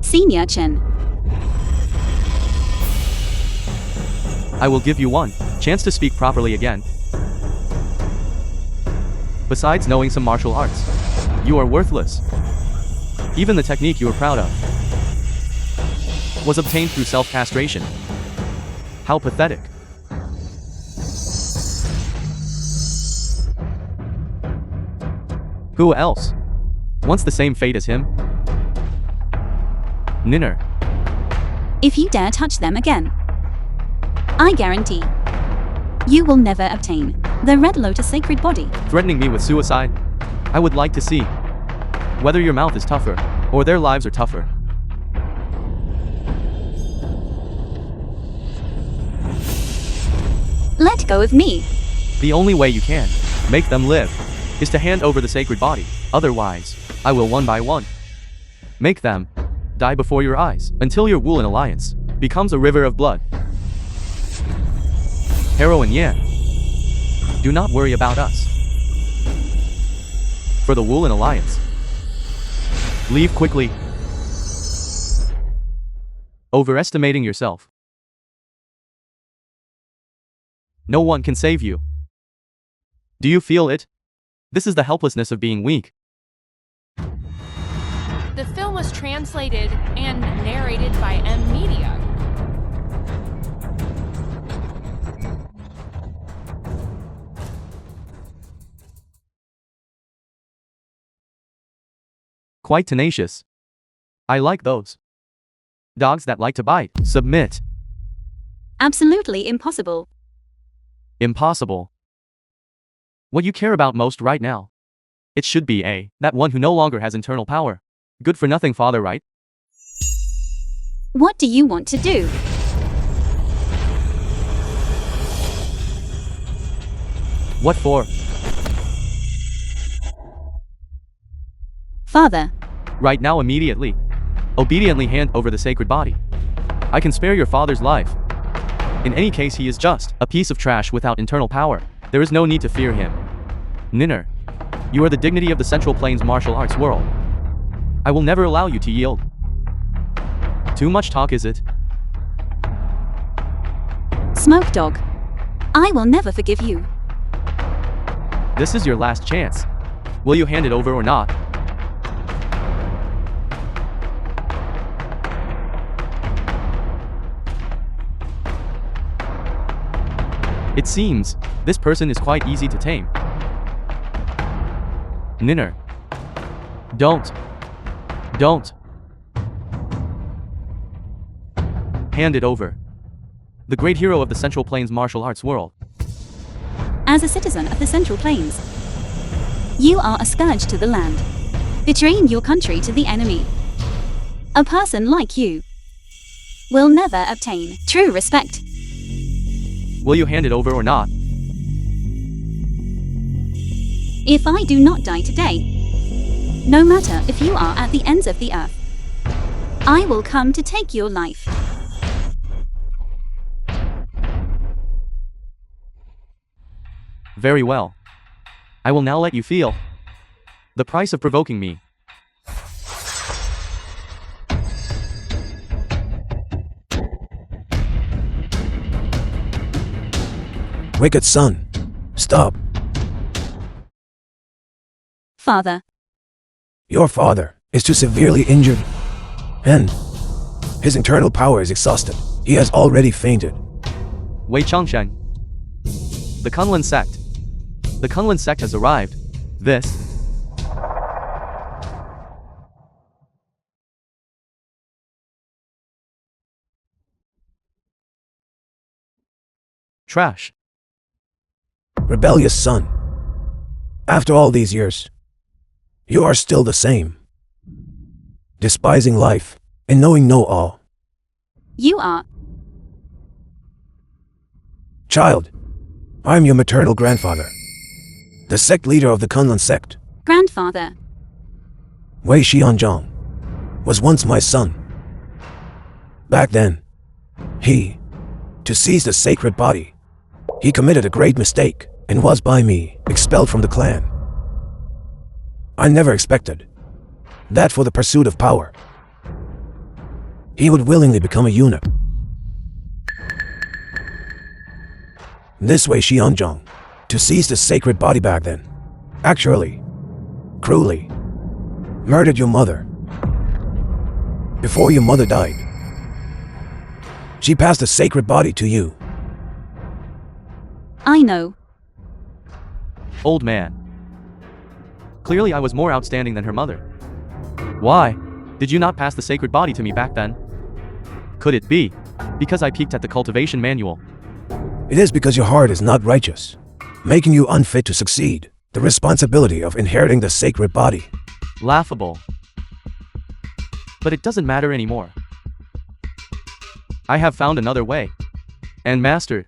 Senior Chen. I will give you one chance to speak properly again. Besides knowing some martial arts, you are worthless. Even the technique you are proud of was obtained through self-castration. How pathetic. Who else wants the same fate as him? Ninner. If you dare touch them again, I guarantee you will never obtain The Red Lotus sacred body. Threatening me with suicide? I would like to see whether your mouth is tougher, or their lives are tougher. Let go of me. The only way you can make them live is to hand over the sacred body. Otherwise, I will one by one make them die before your eyes until your Woolen alliance becomes a river of blood. Heroine Yan, do not worry about us. For the Woolen alliance, leave quickly. Overestimating yourself. No one can save you. Do you feel it? This is the helplessness of being weak. The film was translated and narrated by M Media. Quite tenacious. I like those dogs that like to bite. Submit. Absolutely impossible. Impossible. What you care about most right now. It should be that one who no longer has internal power. Good for nothing father, right? What do you want to do? What for? Father. Right now, immediately. Obediently hand over the sacred body. I can spare your father's life. In any case, he is just a piece of trash without internal power. There is no need to fear him. Ninner, you are the dignity of the Central Plains martial arts world. I will never allow you to yield. Too much talk, is it? Smoke dog. I will never forgive you. This is your last chance. Will you hand it over or not? It seems this person is quite easy to tame. Ninner. Don't. Hand it over. The great hero of the Central Plains martial arts world. As a citizen of the Central Plains, you are a scourge to the land, betraying your country to the enemy. A person like you will never obtain true respect. Will you hand it over or not? If I do not die today, no matter if you are at the ends of the earth, I will come to take your life. Very well. I will now let you feel the price of provoking me. Wicked son, stop. Father. Your father is too severely injured, and his internal power is exhausted. He has already fainted. Wei Changsheng. The Kunlun sect. The Kunlun sect has arrived. This trash. Rebellious son. After all these years, you are still the same. Despising life and knowing no awe. You are. Child, I am your maternal grandfather, the sect leader of the Kunlun sect. Grandfather. Wei Xianzhang was once my son. Back then, to seize the sacred body, he committed a great mistake and was by me expelled from the clan. I never expected that for the pursuit of power, he would willingly become a eunuch. This way Xianzhang, to seize the sacred body back then, actually, cruelly, murdered your mother. Before your mother died, she passed the sacred body to you. I know. Old man. Clearly I was more outstanding than her mother. Why did you not pass the sacred body to me back then? Could it be because I peeked at the cultivation manual? It is because your heart is not righteous. making you unfit to succeed. The responsibility of inheriting the sacred body. Laughable. But it doesn't matter anymore. I have found another way. And mastered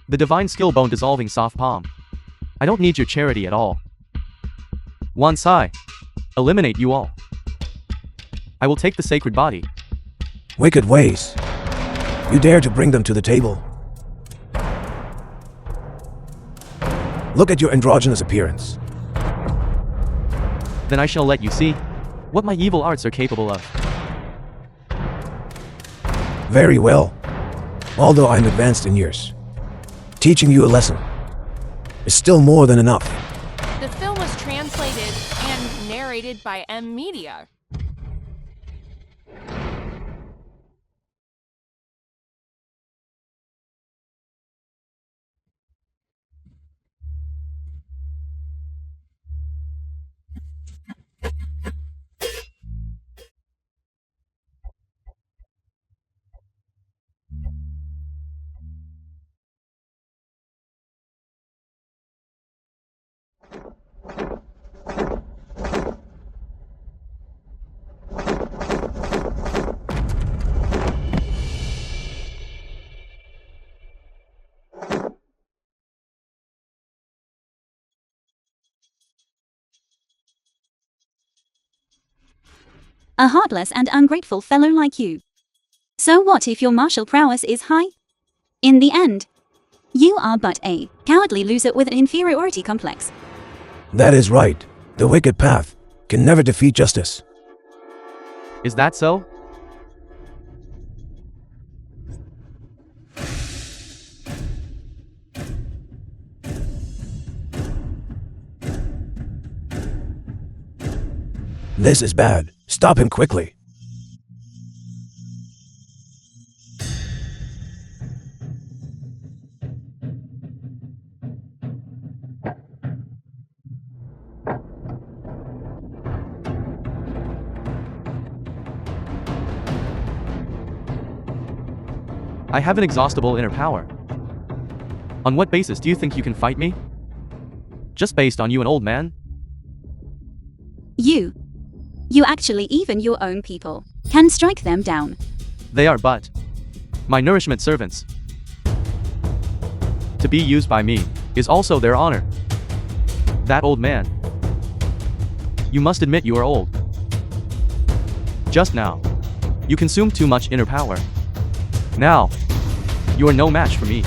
the divine skill bone dissolving soft palm. I don't need your charity at all. Once I eliminate you all, I will take the sacred body. Wicked ways. You dare to bring them to the table? Look at your androgynous appearance. Then I shall let you see what my evil arts are capable of. Very well. Although I'm advanced in years, teaching you a lesson is still more than enough. The film was translated and narrated by M Media. A heartless and ungrateful fellow like you. So what if your martial prowess is high? In the end, you are but a cowardly loser with an inferiority complex. That is right. The wicked path can never defeat justice. Is that so? This is bad. Stop him quickly. I have an exhaustible inner power. On what basis do you think you can fight me? Just based on you, an old man? You actually, even your own people, can strike them down. They are but my nourishment servants. To be used by me is also their honor. That old man. You must admit you are old. Just now, you consumed too much inner power. Now, you are no match for me.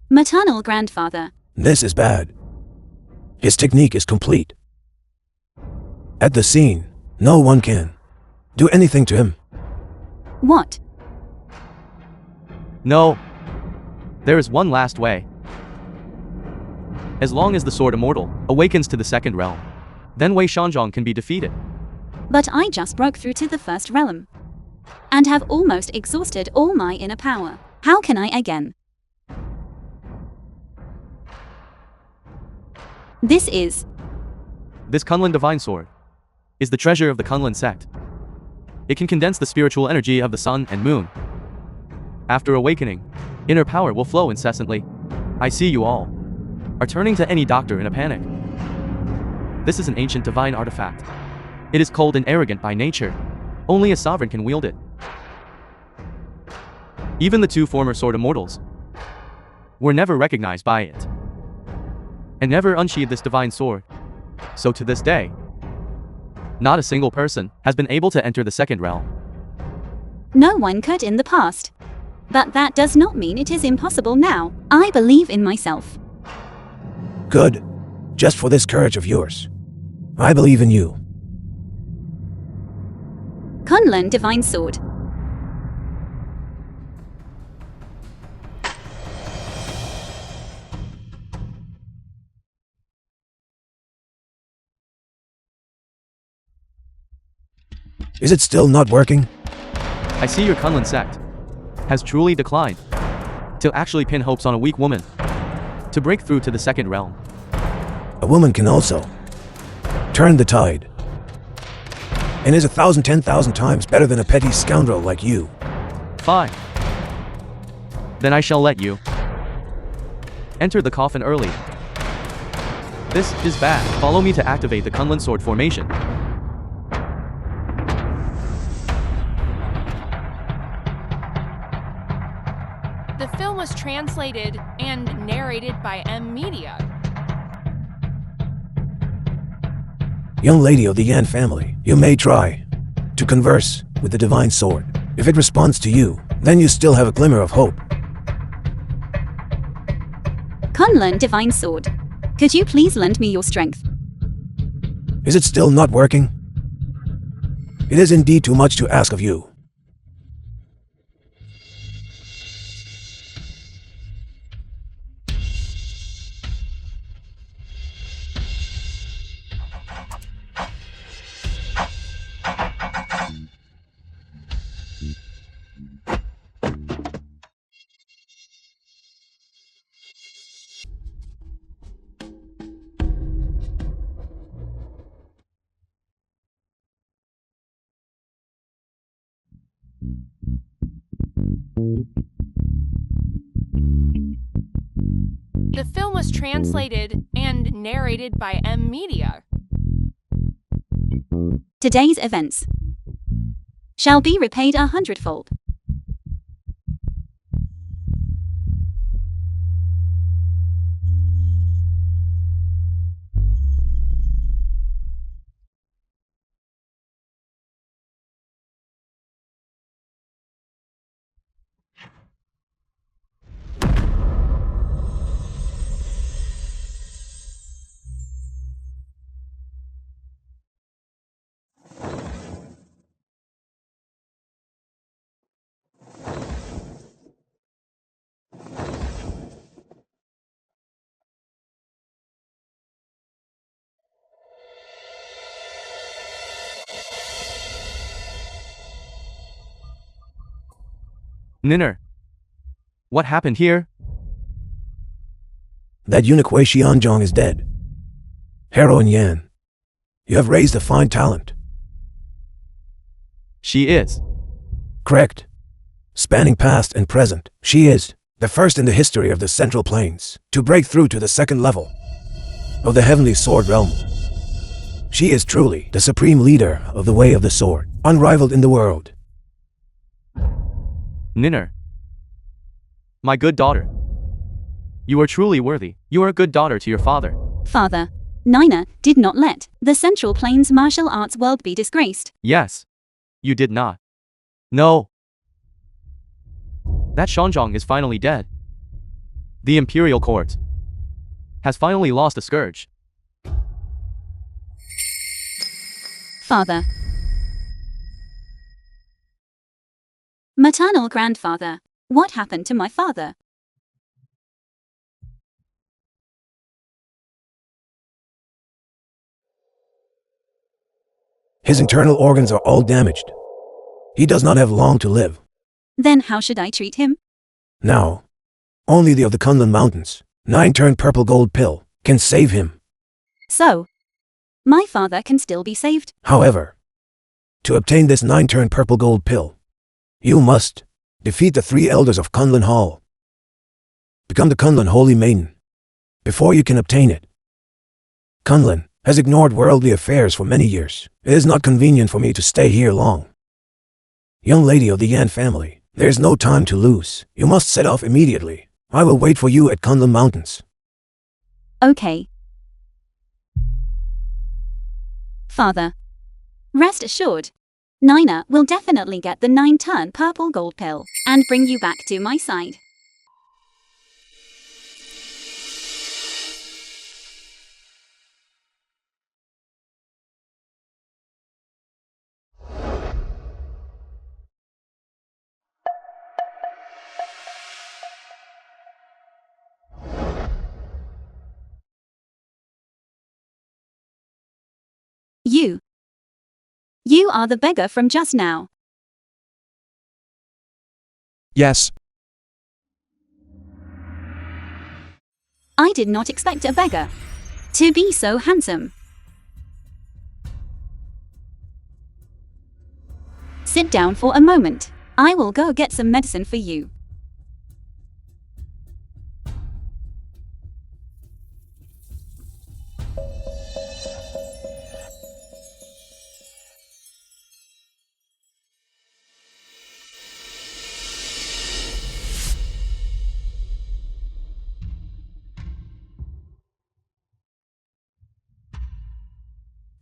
Maternal grandfather. This is bad. His technique is complete. At the scene, no one can do anything to him. What? No. There is one last way. As long as the sword immortal awakens to the second realm, then Wei Shanzhong can be defeated. But I just broke through to the first realm and have almost exhausted all my inner power. How can I again? This Kunlun Divine Sword is the treasure of the Kunlun sect. It can condense the spiritual energy of the sun and moon. After awakening, inner power will flow incessantly. I see you all are turning to any doctor in a panic. This is an ancient divine artifact. It is cold and arrogant by nature. Only a sovereign can wield it. Even the two former sword immortals were never recognized by it, and never unsheathed this divine sword. So to this day, not a single person has been able to enter the second realm. No one could in the past. But that does not mean it is impossible now. I believe in myself. Good. Just for this courage of yours. I believe in you. Kunlun Divine Sword. Is it still not working? I see your Kunlun sect has truly declined to actually pin hopes on a weak woman to break through to the second realm. A woman can also turn the tide, and is 1,000, 10,000 times better than a petty scoundrel like you. Fine. Then I shall let you enter the coffin early. This is bad. Follow me to activate the Kunlun sword formation. The film was translated and narrated by M Media. Young lady of the Yan family, you may try to converse with the divine sword. If it responds to you, then you still have a glimmer of hope. Kunlun Divine Sword. Could you please lend me your strength? Is it still not working? It is indeed too much to ask of you. The film was translated and narrated by M Media. Today's events shall be repaid 100-fold. Ninner. What happened here? That eunuch Wei Xianzhong is dead. Heroine Yan, you have raised a fine talent. She is. Correct. Spanning past and present, she is the first in the history of the Central Plains to break through to the second level of the Heavenly Sword realm. She is truly the supreme leader of the Way of the Sword, unrivaled in the world. Ninner. My good daughter. You are truly worthy. You are a good daughter to your father. Father, Nina did not let the Central Plains martial arts world be disgraced. Yes. You did not. No. That Xianzhong is finally dead. The Imperial Court has finally lost a scourge. Father. Maternal grandfather. What happened to my father? His internal organs are all damaged. He does not have long to live. Then how should I treat him? Now, only the of the Kunlun Mountains, 9-turn purple gold pill, can save him. So, my father can still be saved? However, to obtain this 9-turn purple gold pill, you must defeat the 3 elders of Kunlun Hall. Become the Kunlun Holy Maiden before you can obtain it. Kunlun has ignored worldly affairs for many years. It is not convenient for me to stay here long. Young lady of the Yan family, there is no time to lose. You must set off immediately. I will wait for you at Kunlun Mountains. Okay. Father. Rest assured. Nina will definitely get the 9-turn purple gold pill and bring you back to my side. You are the beggar from just now. Yes. I did not expect a beggar to be so handsome. Sit down for a moment. I will go get some medicine for you.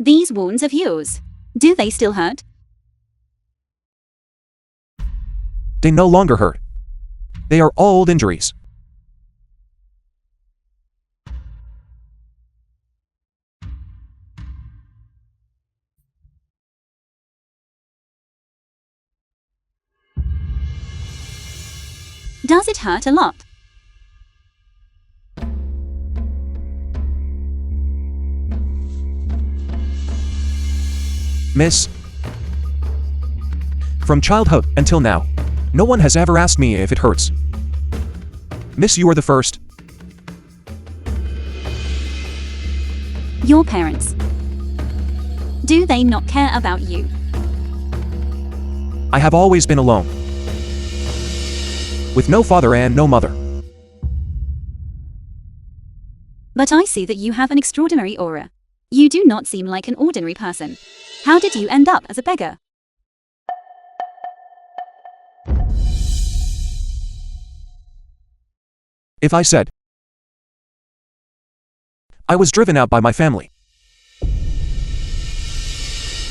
These wounds of yours, do they still hurt? They no longer hurt. They are all old injuries. Does it hurt a lot? Miss, from childhood until now, no one has ever asked me if it hurts. Miss, you are the first. Your parents, do they not care about you? I have always been alone, with no father and no mother. But I see that you have an extraordinary aura. You do not seem like an ordinary person. How did you end up as a beggar? If I said I was driven out by my family,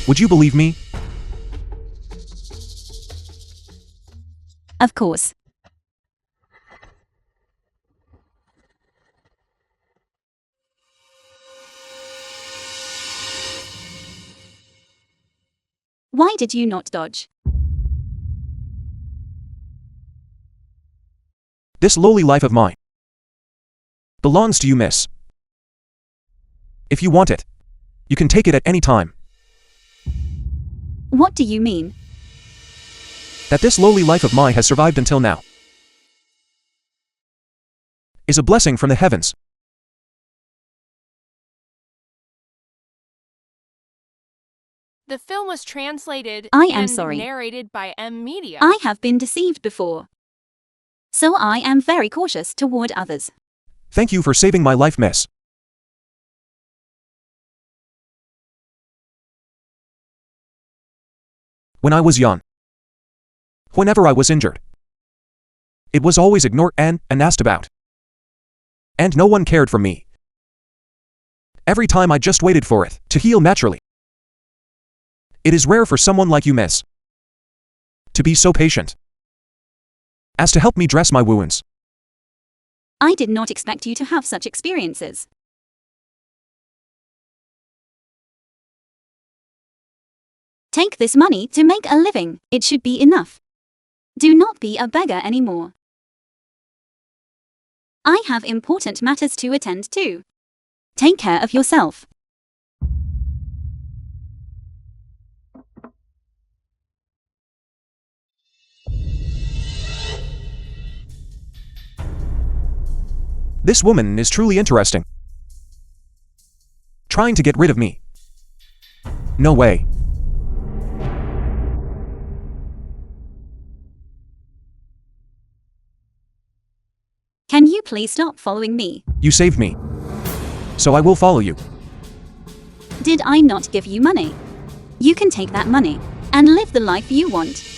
would you believe me? Of course. Why did you not dodge? This lowly life of mine belongs to you, miss. If you want it, you can take it at any time. What do you mean? That this lowly life of mine has survived until now is a blessing from the heavens. The film was translated I am and sorry. narrated by Media. I have been deceived before. So I am very cautious toward others. Thank you for saving my life, miss. When I was young, whenever I was injured, it was always ignored and asked about. And no one cared for me. Every time I just waited for it to heal naturally. It is rare for someone like you, miss, to be so patient as to help me dress my wounds. I did not expect you to have such experiences. Take this money to make a living. It should be enough. Do not be a beggar anymore. I have important matters to attend to. Take care of yourself. This woman is truly interesting. Trying to get rid of me. No way. Can you please stop following me? You saved me, so I will follow you. Did I not give you money? You can take that money and live the life you want.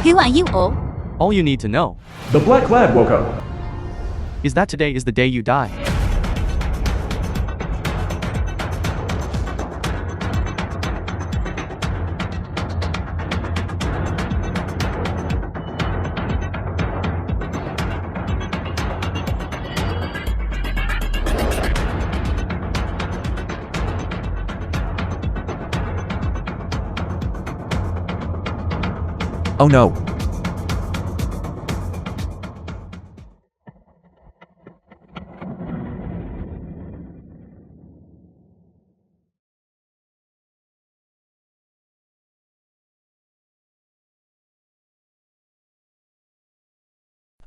Who are you all? All you need to know The black lad woke up. is that today is the day you die. Oh no.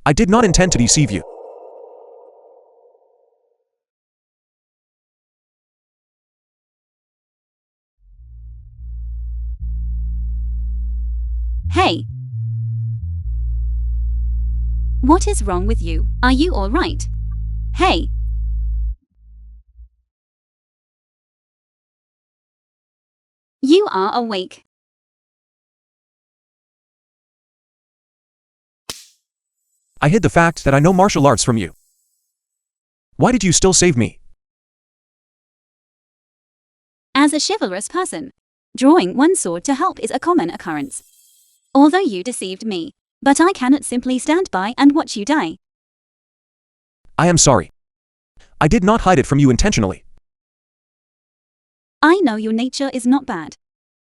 I did not intend to deceive you. Hey! What is wrong with you? Are you alright? Hey! You are awake. I hid the fact that I know martial arts from you. Why did you still save me? As a chivalrous person, drawing one sword to help is a common occurrence. Although you deceived me, but I cannot simply stand by and watch you die. I am sorry. I did not hide it from you intentionally. I know your nature is not bad.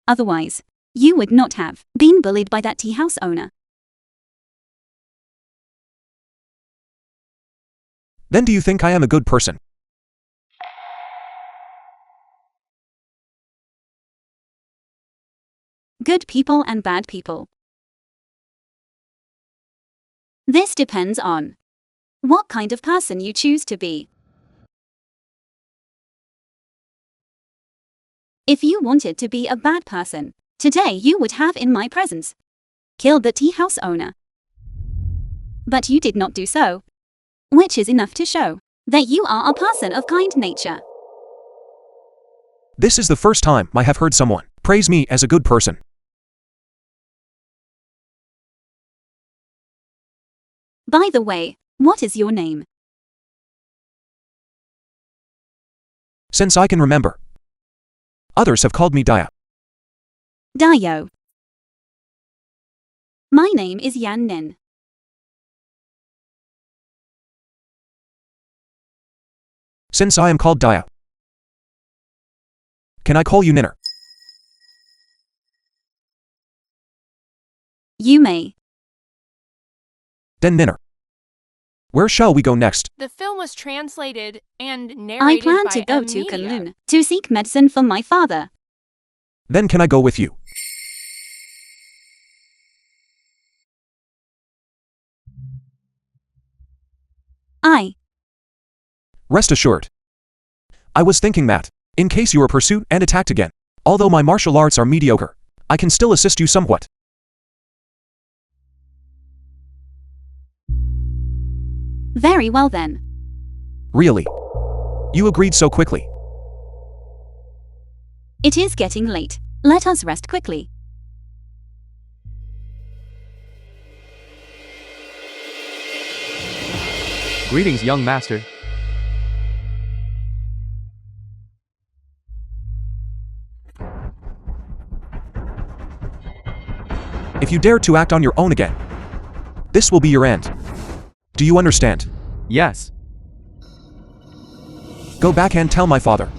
Otherwise, you would not have been bullied by that tea house owner. Then do you think I am a good person? Good people and bad people. This depends on what kind of person you choose to be. If you wanted to be a bad person, today you would have, in my presence, killed the tea house owner. But you did not do so, which is enough to show that you are a person of kind nature. This is the first time I have heard someone praise me as a good person. By the way, what is your name? Since I can remember, others have called me Daya. Dayo. My name is Yan Nin. Since I am called Daya, can I call you Ninner? You may. Then Ninner. Where shall we go next? The film was translated and I narrated plan by to go M to Media. Kunlun to seek medicine for my father. Then can I go with you? Rest assured. I was thinking that, in case you were pursued and attacked again, although my martial arts are mediocre, I can still assist you somewhat. Very well then. Really? You agreed so quickly. It is getting late. Let us rest quickly. Greetings, young master. If you dare to act on your own again, this will be your end. Do you understand? Yes. Go back and tell my father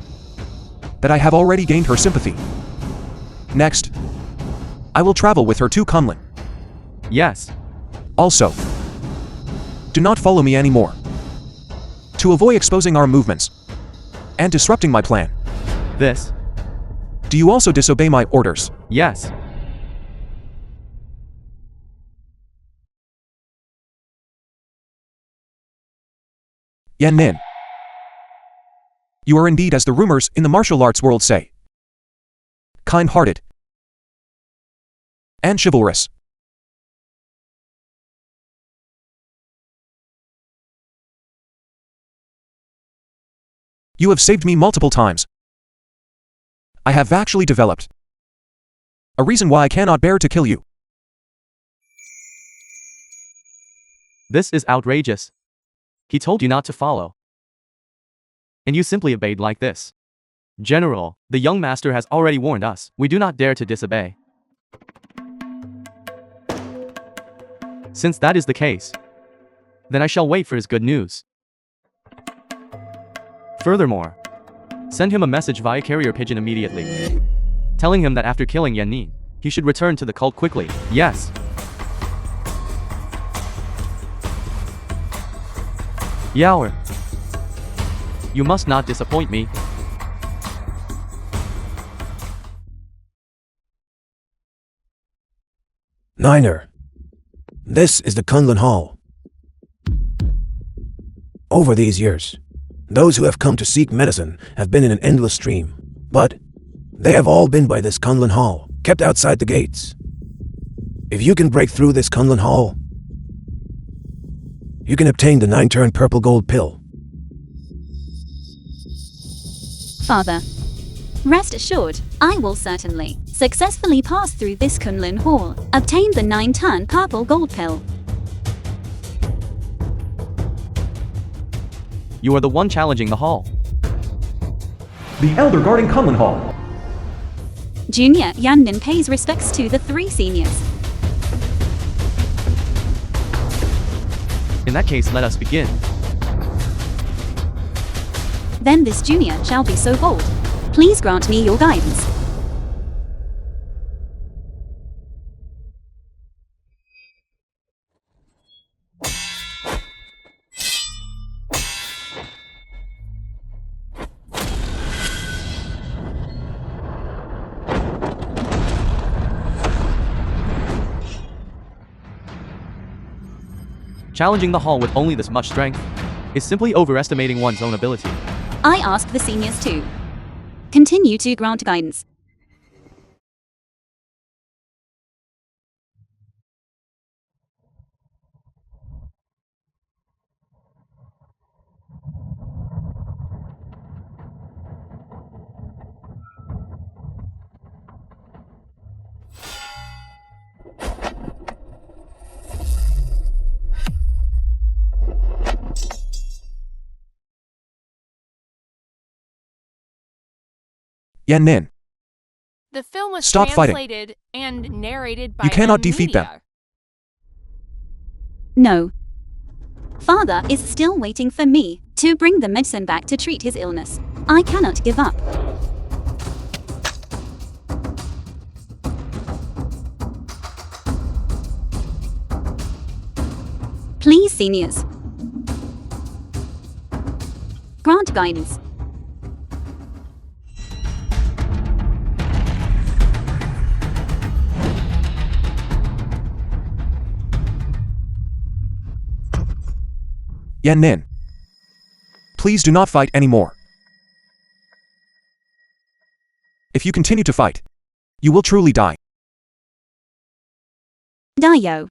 that I have already gained her sympathy. Next, I will travel with her to Kunlun. Yes. Also, do not follow me anymore, to avoid exposing our movements and disrupting my plan. This. Do you also disobey my orders? Yes. Yan Nin. You are indeed, as the rumors in the martial arts world say, kind-hearted and chivalrous. You have saved me multiple times. I have actually developed a reason why I cannot bear to kill you. This is outrageous. He told you not to follow, and you simply obeyed like this. General, the young master has already warned us. We do not dare to disobey. Since that is the case, then I shall wait for his good news. Furthermore, send him a message via carrier pigeon immediately, telling him that after killing Yan Nin, he should return to the cult quickly. Yes. Yaoer, you must not disappoint me. Niner. This is the Kunlun Hall. Over these years, those who have come to seek medicine have been in an endless stream, but they have all been by this Kunlun Hall, kept outside the gates. If you can break through this Kunlun Hall, you can obtain the 9-turn purple gold pill. Father, rest assured, I will certainly successfully pass through this Kunlun Hall, obtain the 9-turn purple gold pill. You are the one challenging the hall. The elder guarding Kunlun Hall. Junior Yannin pays respects to the 3 seniors. In that case, let us begin. Then this junior shall be so bold. Please grant me your guidance. Challenging the hall with only this much strength is simply overestimating one's own ability. I ask the seniors to continue to grant guidance. Yannin, The film was Stop fighting. translated and narrated by You cannot M defeat them. Media. No. Father is still waiting for me to bring the medicine back to treat his illness. I cannot give up. Please, seniors. Grant guidance. Yannin, please do not fight anymore. If you continue to fight, you will truly die. Dio.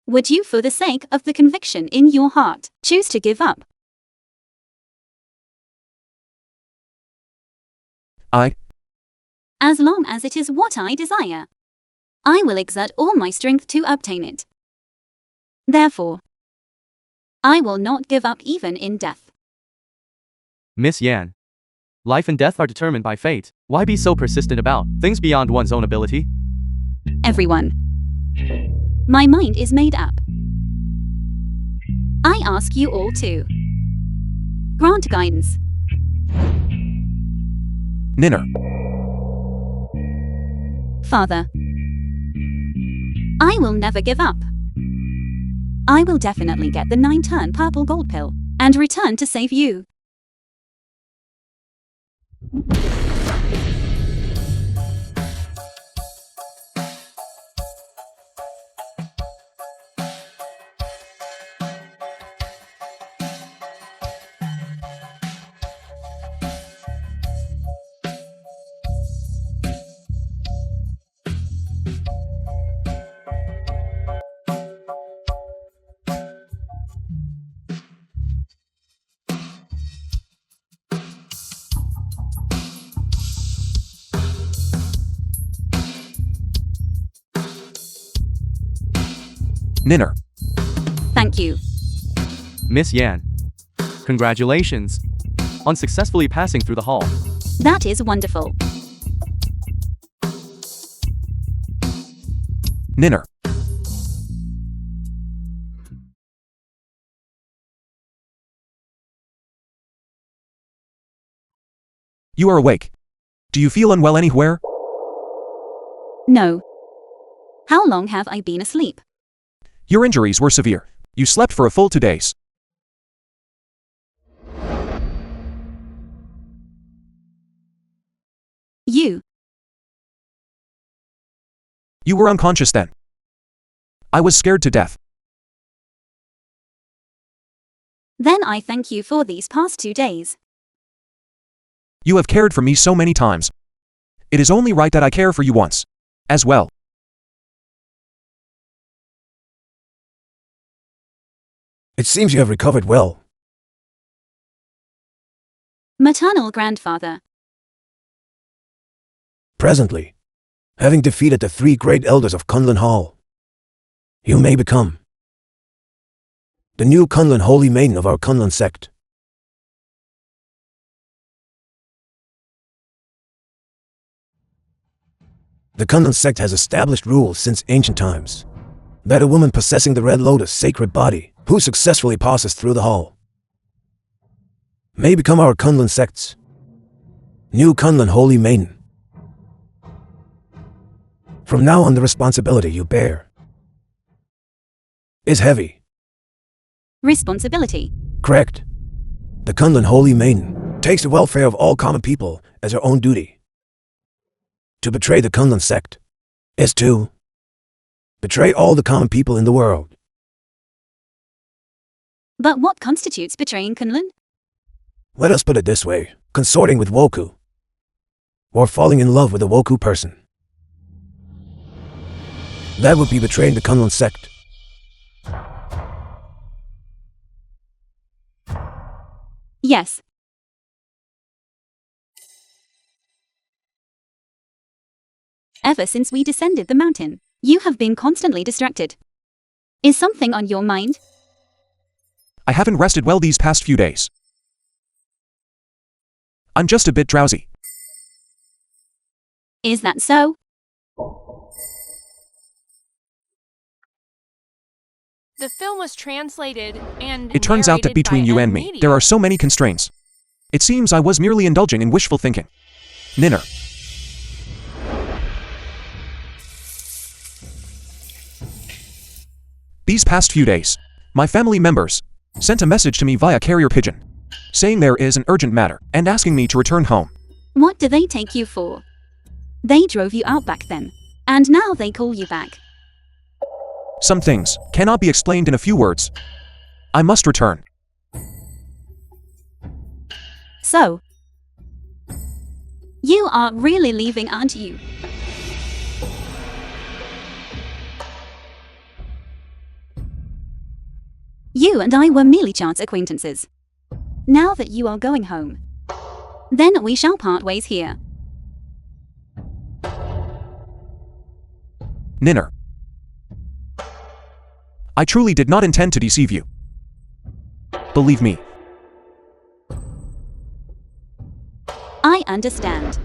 Would you, for the sake of the conviction in your heart, choose to give up? As long as it is what I desire, I will exert all my strength to obtain it. Therefore, I will not give up even in death. Miss Yan, life and death are determined by fate. Why be so persistent about things beyond one's own ability? Everyone. My mind is made up. I ask you all to grant guidance. Ninner, Father, I will never give up. I will definitely get the 9-turn purple gold pill and return to save you. Ninner, Thank you. Miss Yan, congratulations on successfully passing through the hall. That is wonderful. Ninner, you are awake. Do you feel unwell anywhere? No. How long have I been asleep? Your injuries were severe. You slept for a full 2 days. You. You were unconscious then. I was scared to death. Then I thank you for these past 2 days. You have cared for me so many times. It is only right that I care for you once. As well. It seems you have recovered well. Maternal grandfather. Presently, having defeated the 3 great elders of Kunlun Hall, you may become the new Kunlun Holy Maiden of our Kunlun sect. The Kunlun sect has established rules since ancient times that a woman possessing the Red Lotus sacred body who successfully passes through the hall may become our Kunlun sect's new Kunlun Holy Maiden. From now on, the responsibility you bear is heavy. Responsibility. Correct. The Kunlun Holy Maiden takes the welfare of all common people as her own duty. To betray the Kunlun sect is to betray all the common people in the world. But what constitutes betraying Kunlun? Let us put it this way: consorting with Woku, or falling in love with a Woku person. That would be betraying the Kunlun sect. Yes. Ever since we descended the mountain, you have been constantly distracted. Is something on your mind? I haven't rested well these past few days. I'm just a bit drowsy. Is that so? The film was translated and It turns out that narrated between by you M and me, Media. there are so many constraints. It seems I was merely indulging in wishful thinking. Ninner. These past few days, my family members sent a message to me via carrier pigeon, saying there is an urgent matter and asking me to return home. What do they take you for? They drove you out back then, and now they call you back. Some things cannot be explained in a few words. I must return. So, you are really leaving, aren't you? You and I were merely chance acquaintances. Now that you are going home, then we shall part ways here. Ninner. I truly did not intend to deceive you. Believe me. I understand.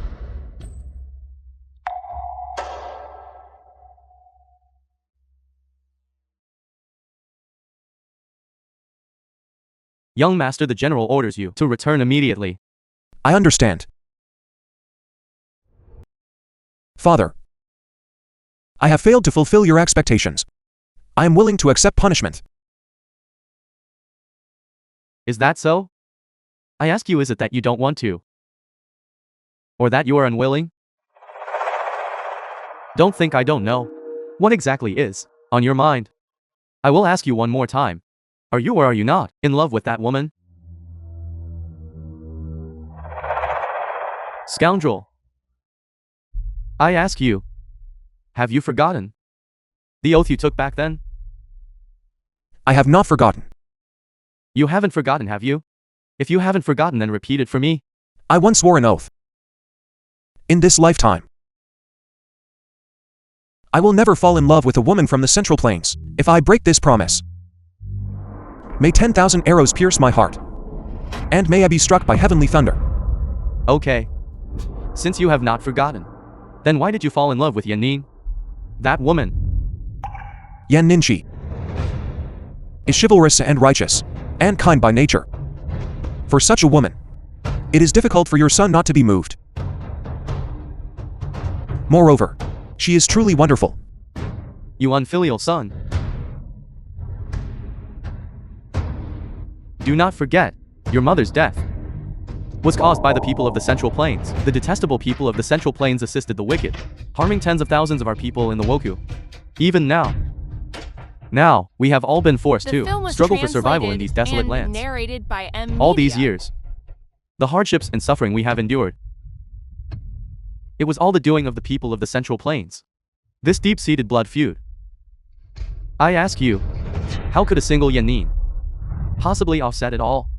Young master, the general orders you to return immediately. I understand. Father, I have failed to fulfill your expectations. I am willing to accept punishment. Is that so? I ask you, is it that you don't want to? Or that you are unwilling? Don't think I don't know. What exactly is on your mind? I will ask you one more time. Are you or are you not in love with that woman? Scoundrel. I ask you. Have you forgotten the oath you took back then? I have not forgotten. You haven't forgotten, have you? If you haven't forgotten, then repeat it for me. I once swore an oath. In this lifetime, I will never fall in love with a woman from the Central Plains. If I break this promise, may 10,000 arrows pierce my heart, and may I be struck by heavenly thunder. Okay. Since you have not forgotten, then why did you fall in love with Yanin? That woman. Yan Ninshi is chivalrous and righteous, and kind by nature. For such a woman, it is difficult for your son not to be moved. Moreover, she is truly wonderful. You unfilial son. Do not forget, your mother's death was caused by the people of the Central Plains. The detestable people of the Central Plains assisted the wicked, harming tens of thousands of our people in the Woku. Even now, Now, we have all been forced The to film was struggle for survival in these desolate translated and lands. narrated by M. All these Media. years. The hardships and suffering we have endured. It was all the doing of the people of the Central Plains. This deep-seated blood feud. I ask you, how could a single Yanin possibly offset it all?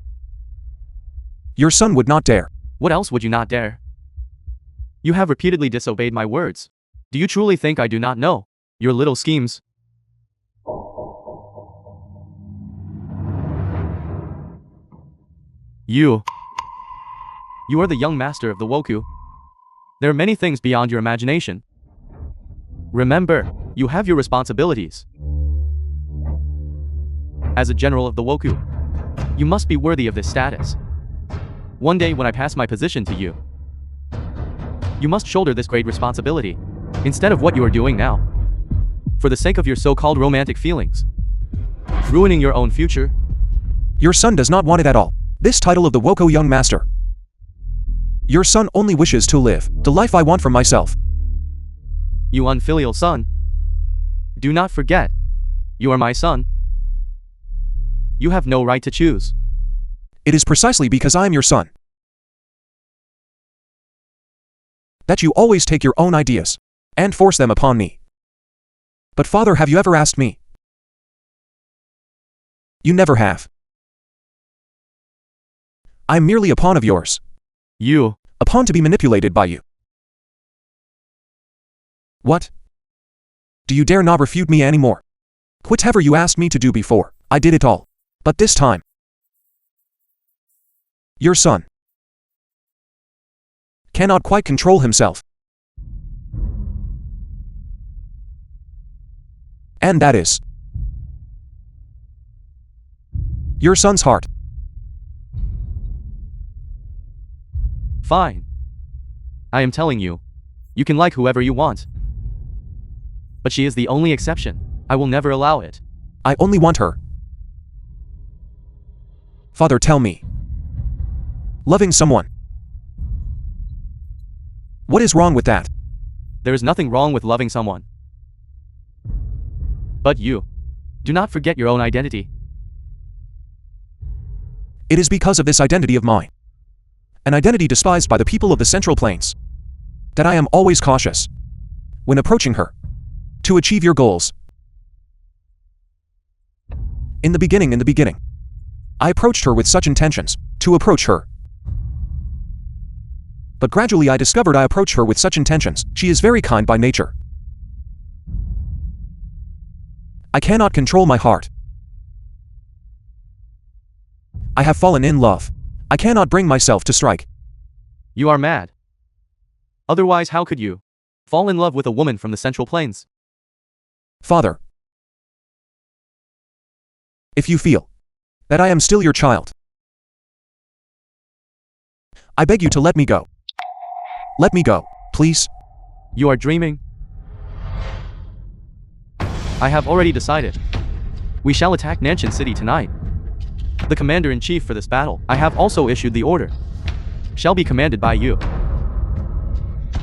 Your son would not dare. What else would you not dare? You have repeatedly disobeyed my words. Do you truly think I do not know your little schemes? You are the young master of the Woku. There are many things beyond your imagination. Remember, you have your responsibilities. As a general of the Woku, you must be worthy of this status. One day when I pass my position to you, you must shoulder this great responsibility, instead of what you are doing now. For the sake of your so-called romantic feelings, ruining your own future. Your son does not want it at all. This title of the Woko Young Master. Your son only wishes to live the life I want for myself. You unfilial son. Do not forget, you are my son. You have no right to choose. It is precisely because I am your son that you always take your own ideas and force them upon me. But father, have you ever asked me? You never have. I'm merely a pawn of yours. A pawn to be manipulated by you. What? Do you dare not refute me anymore? Whatever you asked me to do before, I did it all. But this time, your son cannot quite control himself. And that is your son's heart. Fine. I am telling you, you can like whoever you want. But she is the only exception. I will never allow it. I only want her. Father, tell me. Loving someone. What is wrong with that? There is nothing wrong with loving someone. But you, do not forget your own identity. It is because of this identity of mine, an identity despised by the people of the Central Plains, that I am always cautious when approaching her to achieve your goals. In the beginning, I approached her with such intentions to approach her. But gradually I discovered I approach her with such intentions. She is very kind by nature. I cannot control my heart. I have fallen in love. I cannot bring myself to strike. You are mad. Otherwise, how could you fall in love with a woman from the Central Plains? Father, if you feel that I am still your child, I beg you to let me go. Let me go, please. You are dreaming. I have already decided. We shall attack Nanshan City tonight. The commander-in-chief for this battle, I have also issued the order, shall be commanded by you.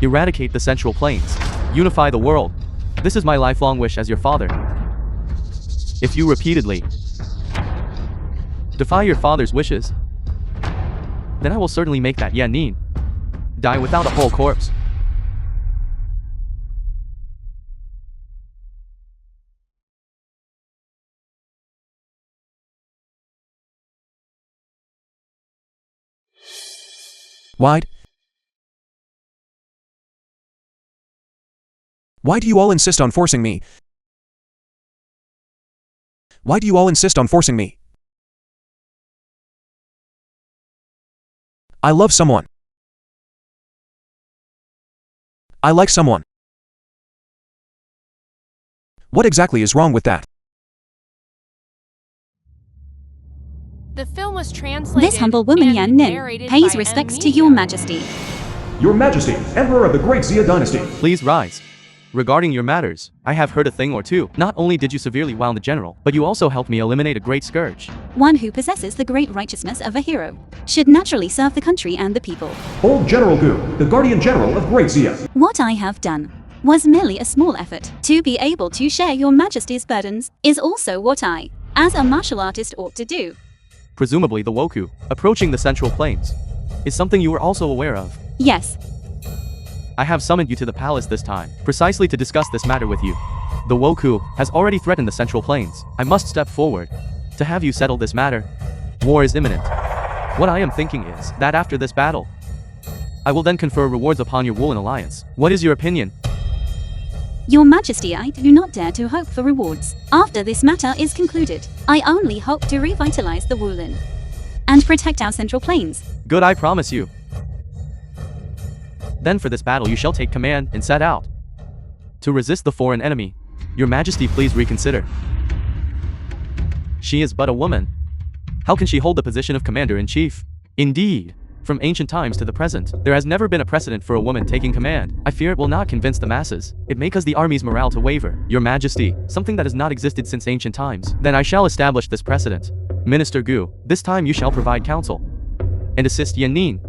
Eradicate the Central Plains. Unify the world. This is my lifelong wish as your father. If you repeatedly defy your father's wishes, then I will certainly make that Yanin die without a whole corpse. Why do you all insist on forcing me? Why do you all insist on forcing me? I love someone. I like someone. What exactly is wrong with that? The film was translated. This humble woman and Yan Nin narrated pays by respects M. to your Media. majesty. Your Majesty, Emperor of the Great Xia Dynasty. Please rise. Regarding your matters, I have heard a thing or two. Not only did you severely wound the general, but you also helped me eliminate a great scourge. One who possesses the great righteousness of a hero should naturally serve the country and the people. Old General Gu, the Guardian General of Great Xia. What I have done was merely a small effort. To be able to share your majesty's burdens is also what I, as a martial artist, ought to do. Presumably the Woku, approaching the Central Plains, is something you were also aware of. Yes. I have summoned you to the palace this time, precisely to discuss this matter with you. The Woku has already threatened the Central Plains. I must step forward to have you settle this matter. War is imminent. What I am thinking is that after this battle, I will then confer rewards upon your Woolen alliance. What is your opinion? Your Majesty, I do not dare to hope for rewards. After this matter is concluded, I only hope to revitalize the Woolen and protect our Central Plains. Good, I promise you. Then for this battle you shall take command and set out to resist the foreign enemy. Your Majesty, please reconsider. She is but a woman. How can she hold the position of commander-in-chief? Indeed, from ancient times to the present, there has never been a precedent for a woman taking command. I fear it will not convince the masses. It may cause the army's morale to waver. Your Majesty, something that has not existed since ancient times. Then I shall establish this precedent. Minister Gu, this time you shall provide counsel and assist Yan Nin.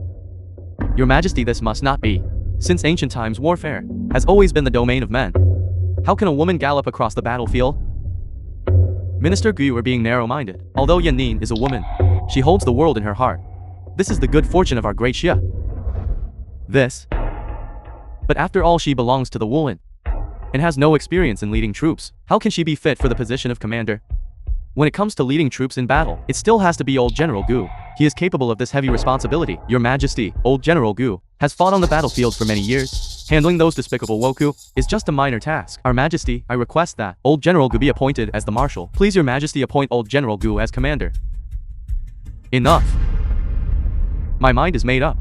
Your Majesty, this must not be. Since ancient times, warfare has always been the domain of men. How can a woman gallop across the battlefield? Minister Gu, you are being narrow-minded. Although Yan Nin is a woman, she holds the world in her heart. This is the good fortune of our great Xia. But after all, she belongs to the Woolen and has no experience in leading troops. How can she be fit for the position of commander? When it comes to leading troops in battle, it still has to be old General Gu. He is capable of this heavy responsibility. Your Majesty, old General Gu has fought on the battlefield for many years. Handling those despicable Woku is just a minor task. Our Majesty, I request that old General Gu be appointed as the Marshal. Please, Your Majesty, appoint old General Gu as commander. Enough. My mind is made up.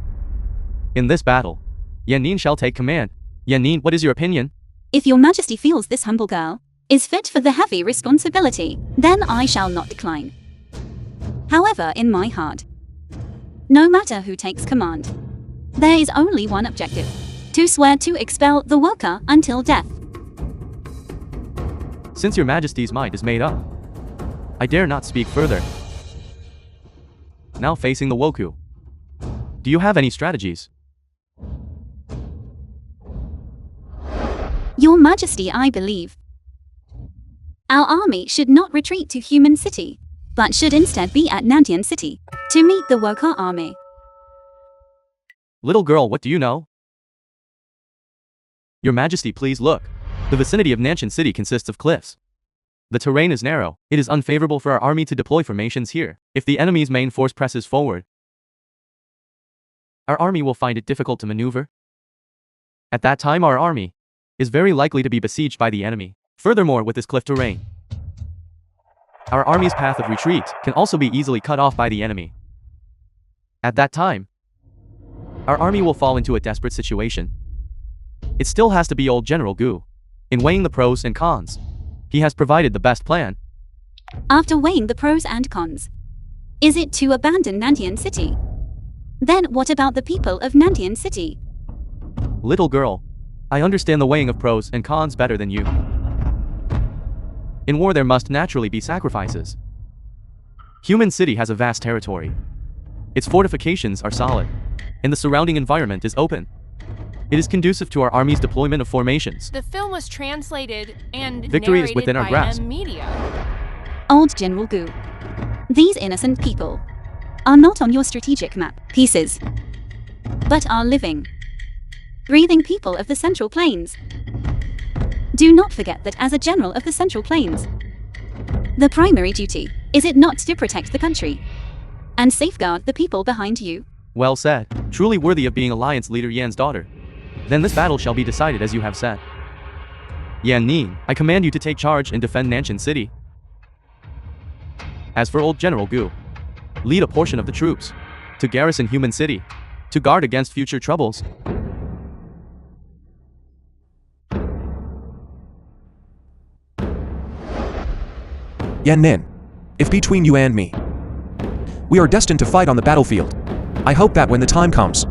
In this battle, Yan Nin shall take command. Yan Nin, what is your opinion? If Your Majesty feels this humble girl is fit for the heavy responsibility, then I shall not decline. However, in my heart, no matter who takes command, there is only one objective: to swear to expel the Woka until death. Since Your Majesty's mind is made up, I dare not speak further. Now facing the Woku, do you have any strategies? Your Majesty, I believe our army should not retreat to Human City, but should instead be at Nantian City to meet the Woka army. Little girl, what do you know? Your Majesty, please look. The vicinity of Nantian City consists of cliffs. The terrain is narrow. It is unfavorable for our army to deploy formations here. If the enemy's main force presses forward, our army will find it difficult to maneuver. At that time, our army is very likely to be besieged by the enemy. Furthermore, with this cliff terrain, our army's path of retreat can also be easily cut off by the enemy. At that time, our army will fall into a desperate situation. It still has to be old General Gu. In weighing the pros and cons, he has provided the best plan. After weighing the pros and cons, is it to abandon Nantian City? Then what about the people of Nantian City? Little girl, I understand the weighing of pros and cons better than you. In war there must naturally be sacrifices. Human City has a vast territory. Its fortifications are solid, and the surrounding environment is open. It is conducive to our army's deployment of formations. The film was translated and Victory is narrated within our by grasp. Media. Old General Gu, these innocent people are not on your strategic map pieces, but are living, breathing people of the Central Plains. Do not forget that as a general of the Central Plains, the primary duty, is it not to protect the country and safeguard the people behind you? Well said. Truly worthy of being Alliance Leader Yan's daughter. Then this battle shall be decided as you have said. Yan Nin, I command you to take charge and defend Nantian City. As for old General Gu, lead a portion of the troops to garrison Human City, to guard against future troubles. Yan Nin, if between you and me, we are destined to fight on the battlefield, I hope that when the time comes,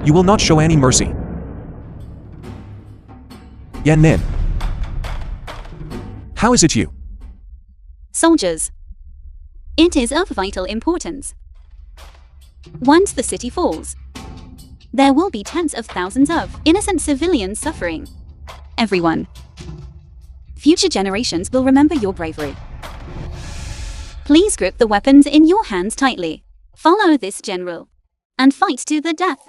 you will not show any mercy. Yan Nin, how is it you? Soldiers, it is of vital importance. Once the city falls, there will be tens of thousands of innocent civilians suffering. everyone. Future generations will remember your bravery. Please grip the weapons in your hands tightly. Follow this general and fight to the death.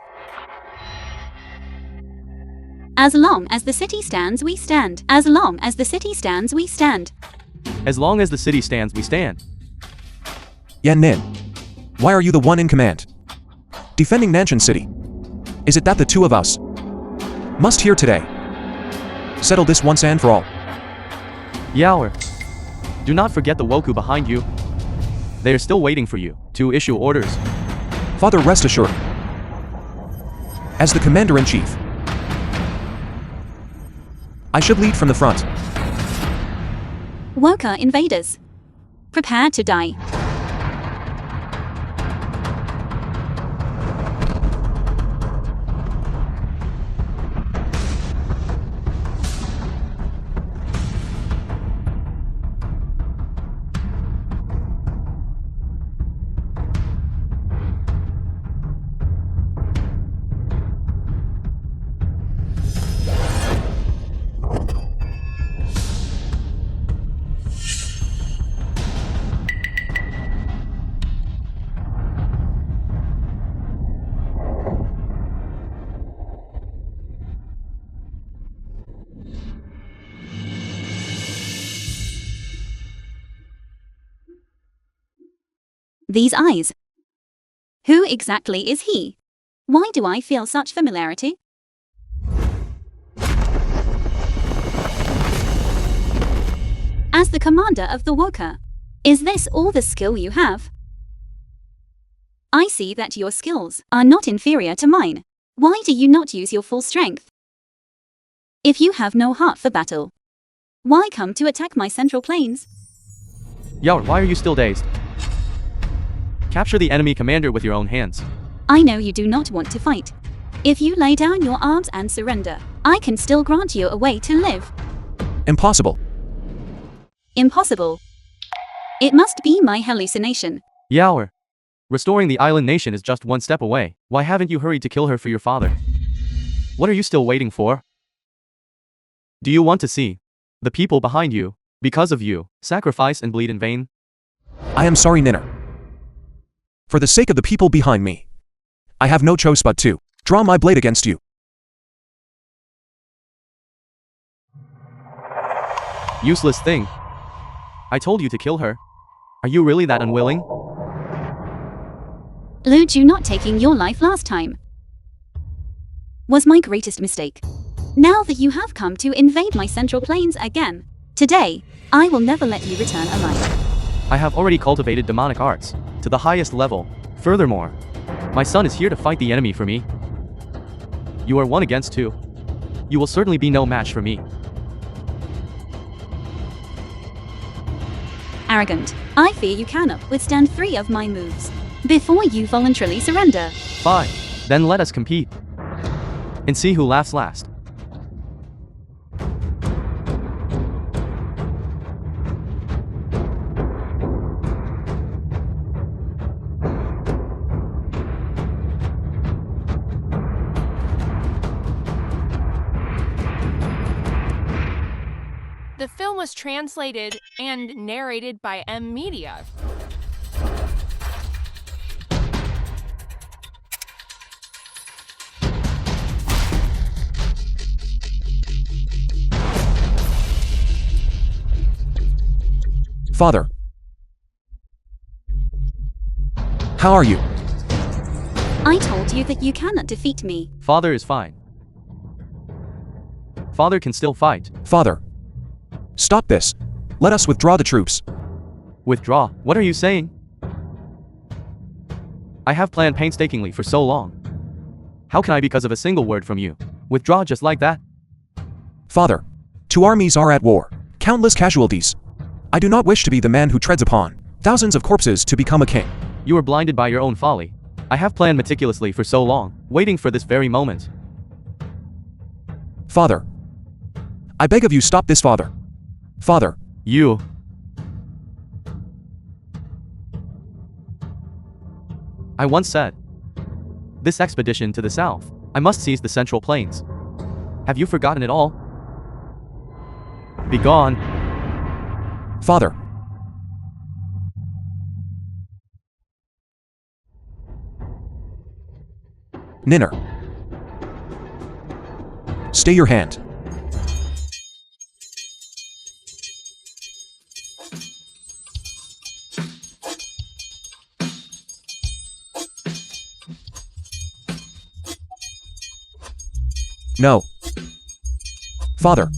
As long as the city stands, we stand. As long as the city stands, we stand. As long as the city stands, we stand. Yan Nin, why are you the one in command? Defending Nanshan City. Is it that the two of us must here today settle this once and for all? Yaoer, do not forget the Woku behind you. They are still waiting for you to issue orders. Father, rest assured. As the commander-in-chief, I should lead from the front. Woka invaders, prepare to die. These eyes. Who exactly is he? Why do I feel such familiarity? As the commander of the Woka, is this all the skill you have? I see that your skills are not inferior to mine. Why do you not use your full strength? If you have no heart for battle, why come to attack my central plains? Yaoer, why are you still dazed? Capture the enemy commander with your own hands. I know you do not want to fight. If you lay down your arms and surrender, I can still grant you a way to live. Impossible. Impossible. It must be my hallucination. Yaoer, restoring the island nation is just one step away. Why haven't you hurried to kill her for your father? What are you still waiting for? Do you want to see the people behind you, because of you, sacrifice and bleed in vain? I am sorry, Ninner. For the sake of the people behind me, I have no choice but to draw my blade against you. Useless thing. I told you to kill her. Are you really that unwilling? Lude you not taking your life last time was my greatest mistake. Now that you have come to invade my central plains again, today, I will never let you return alive. I have already cultivated demonic arts to the highest level. Furthermore, my son is here to fight the enemy for me. You are 1 against 2. You will certainly be no match for me. Arrogant. I fear you cannot withstand 3 of my moves before you voluntarily surrender. Fine. Then let us compete and see who laughs last. The film was translated and narrated by M Media. Father. How are you? I told you that you cannot defeat me. Father is fine. Father can still fight. Father. Stop this. Let us withdraw the troops. Withdraw? What are you saying? I have planned painstakingly for so long. How can I, because of a single word from you, withdraw just like that? Father. 2 armies are at war. Countless casualties. I do not wish to be the man who treads upon thousands of corpses to become a king. You are blinded by your own folly. I have planned meticulously for so long, waiting for this very moment. Father. I beg of you, stop this, Father. Father. You. I once said, this expedition to the south, I must seize the central plains. Have you forgotten it all? Begone. Father. Ninner. Stay your hand. No. Father.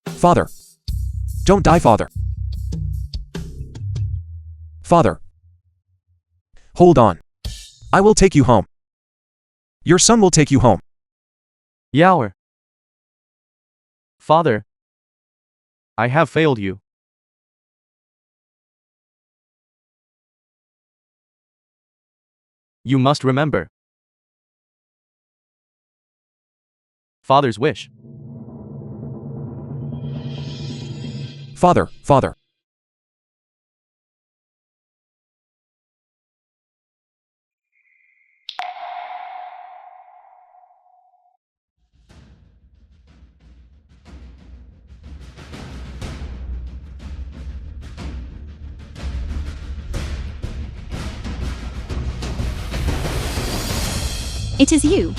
Father. Don't die, Father. Father. Hold on. I will take you home. Your son will take you home. Yaoer. Father. I have failed you. You must remember. Father's wish. Father, Father. It is you,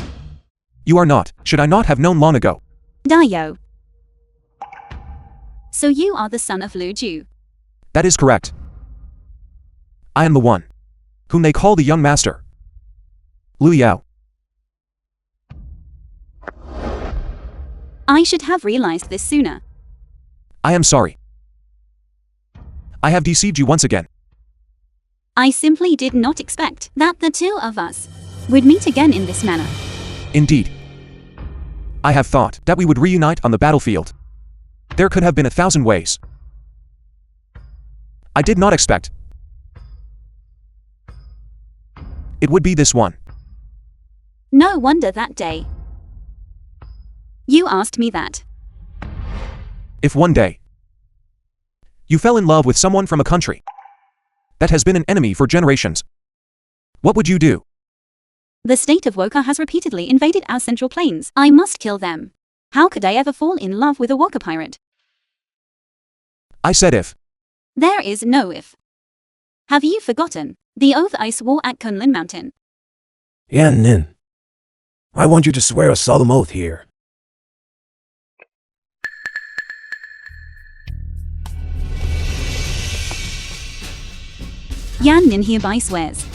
You are not. Should I not have known long ago? Dio. So you are the son of Lu Ju. That is correct. I am the one whom they call the young master. Lu Yao. I should have realized this sooner. I am sorry. I have deceived you once again. I simply did not expect that the two of us would meet again in this manner. Indeed. I have thought that we would reunite on the battlefield. There could have been 1,000 ways. I did not expect it would be this one. No wonder that day you asked me that. If one day you fell in love with someone from a country that has been an enemy for generations, what would you do? The state of Woka has repeatedly invaded our central plains. I must kill them. How could I ever fall in love with a Woka pirate? I said if. There is no if. Have you forgotten the oath I swore at Kunlun Mountain? Yan Nin. I want you to swear a solemn oath here. Yan Nin hereby swears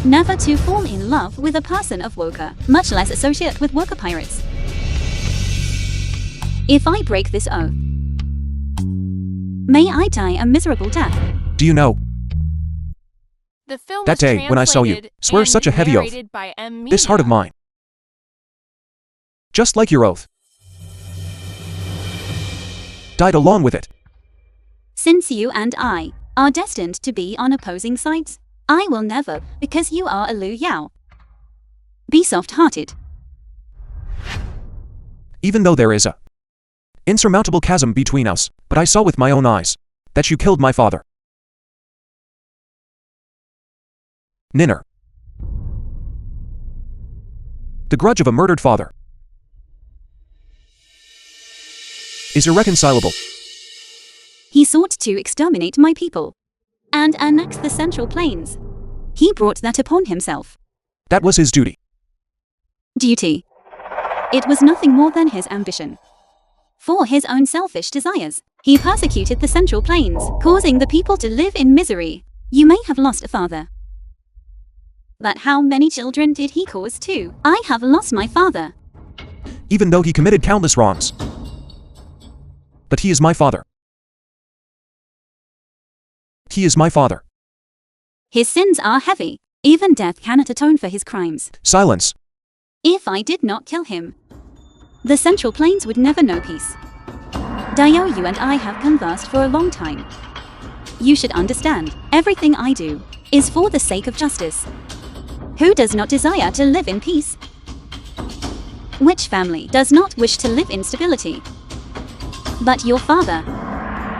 never to fall in love with a person of Woka, much less associate with Woka pirates. If I break this oath, may I die a miserable death. Do you know? The film That was day when I saw you translated swear and such a heavy oath, narrated by M. This heart of Media. mine. Just like your oath. Died along with it. Since you and I are destined to be on opposing sides, I will never, because you are a Lu Yao. Be soft-hearted. Even though there is a insurmountable chasm between us, but I saw with my own eyes that you killed my father. Ninner. The grudge of a murdered father is irreconcilable. He sought to exterminate my people and annex the Central Plains. He brought that upon himself. That was his duty. Duty. It was nothing more than his ambition. For his own selfish desires, he persecuted the Central Plains, causing the people to live in misery. You may have lost a father. But how many children did he cause too? I have lost my father. Even though he committed countless wrongs. But he is my father. He is my father. His sins are heavy. Even death cannot atone for his crimes. Silence. If I did not kill him, the Central Plains would never know peace. Dio, you and I have conversed for a long time. You should understand, everything I do is for the sake of justice. Who does not desire to live in peace? Which family does not wish to live in stability? But your father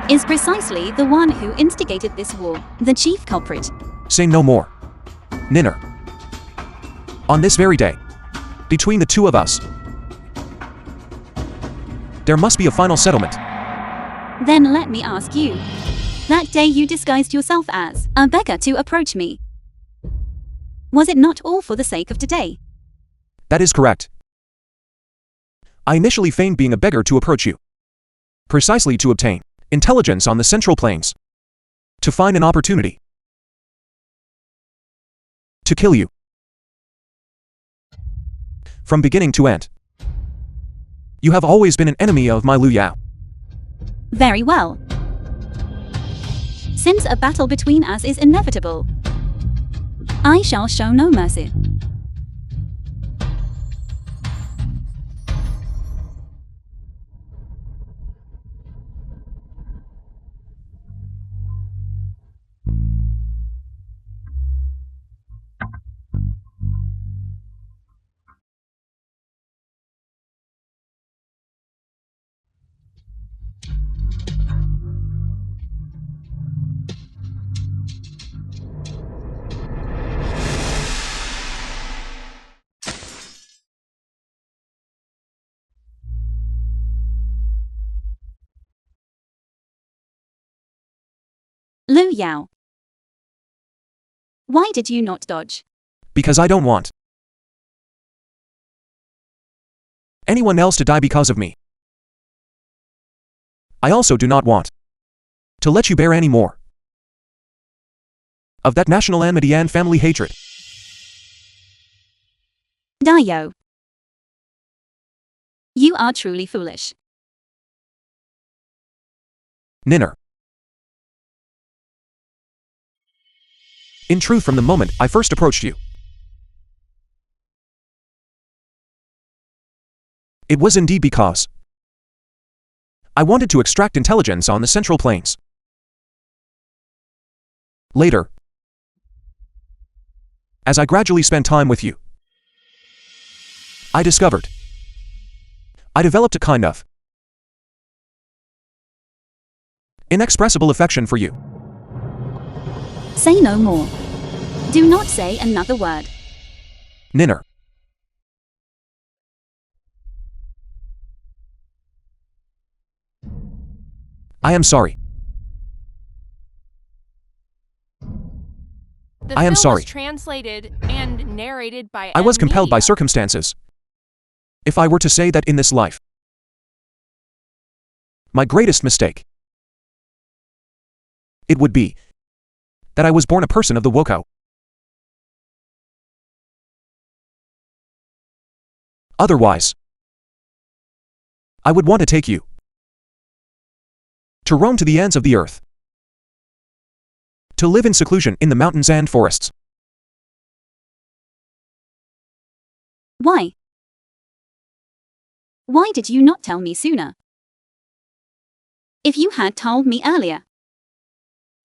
is precisely the one who instigated this war, the chief culprit. Say no more. Ninner. On this very day, between the two of us, there must be a final settlement. Then let me ask you. That day you disguised yourself as a beggar to approach me. Was it not all for the sake of today? That is correct. I initially feigned being a beggar to approach you, precisely to obtain intelligence on the Central Plains, to find an opportunity to kill you. From beginning to end, you have always been an enemy of my Liu Yao. Very well. Since a battle between us is inevitable, I shall show no mercy. Liu Yao. Why did you not dodge? Because I don't want anyone else to die because of me. I also do not want to let you bear any more of that national enmity and family hatred. Dio. You are truly foolish. Ninner. In truth, from the moment I first approached you, it was indeed because I wanted to extract intelligence on the Central Plains. Later, as I gradually spent time with you, I developed a kind of inexpressible affection for you. Say no more. Do not say another word. Ninner. I am sorry. The I am film sorry. was translated and narrated by I was compelled by media. circumstances. If I were to say that in this life, my greatest mistake, it would be that I was born a person of the Woko. Otherwise, I would want to take you to roam to the ends of the earth, to live in seclusion in the mountains and forests. Why? Why did you not tell me sooner? If you had told me earlier,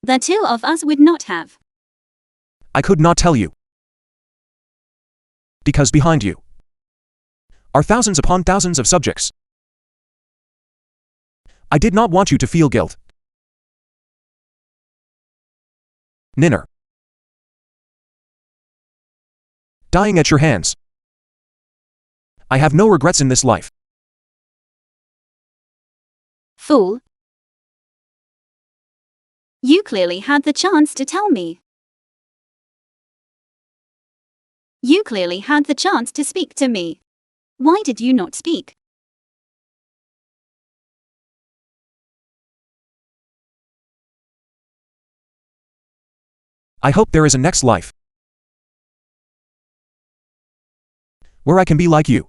the two of us would not have. I could not tell you, because behind you are thousands upon thousands of subjects. I did not want you to feel guilt. Ninner. Dying at your hands. I have no regrets in this life. Fool. You clearly had the chance to tell me. You clearly had the chance to speak to me. Why did you not speak? I hope there is a next life where I can be like you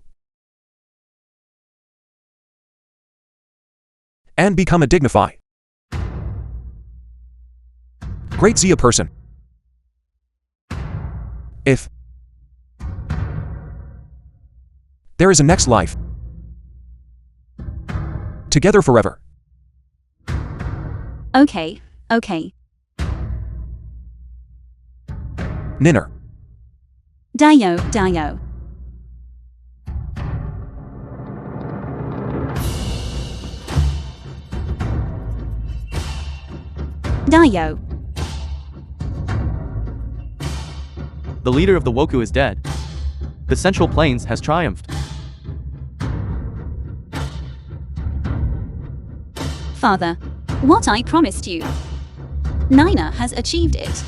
and become a dignified, great Zia person. If there is a next life, together forever. Okay, okay. Ninner. Dio, Dio. Dio. The leader of the Woku is dead. The Central Plains has triumphed. Father, what I promised you. Nina has achieved it.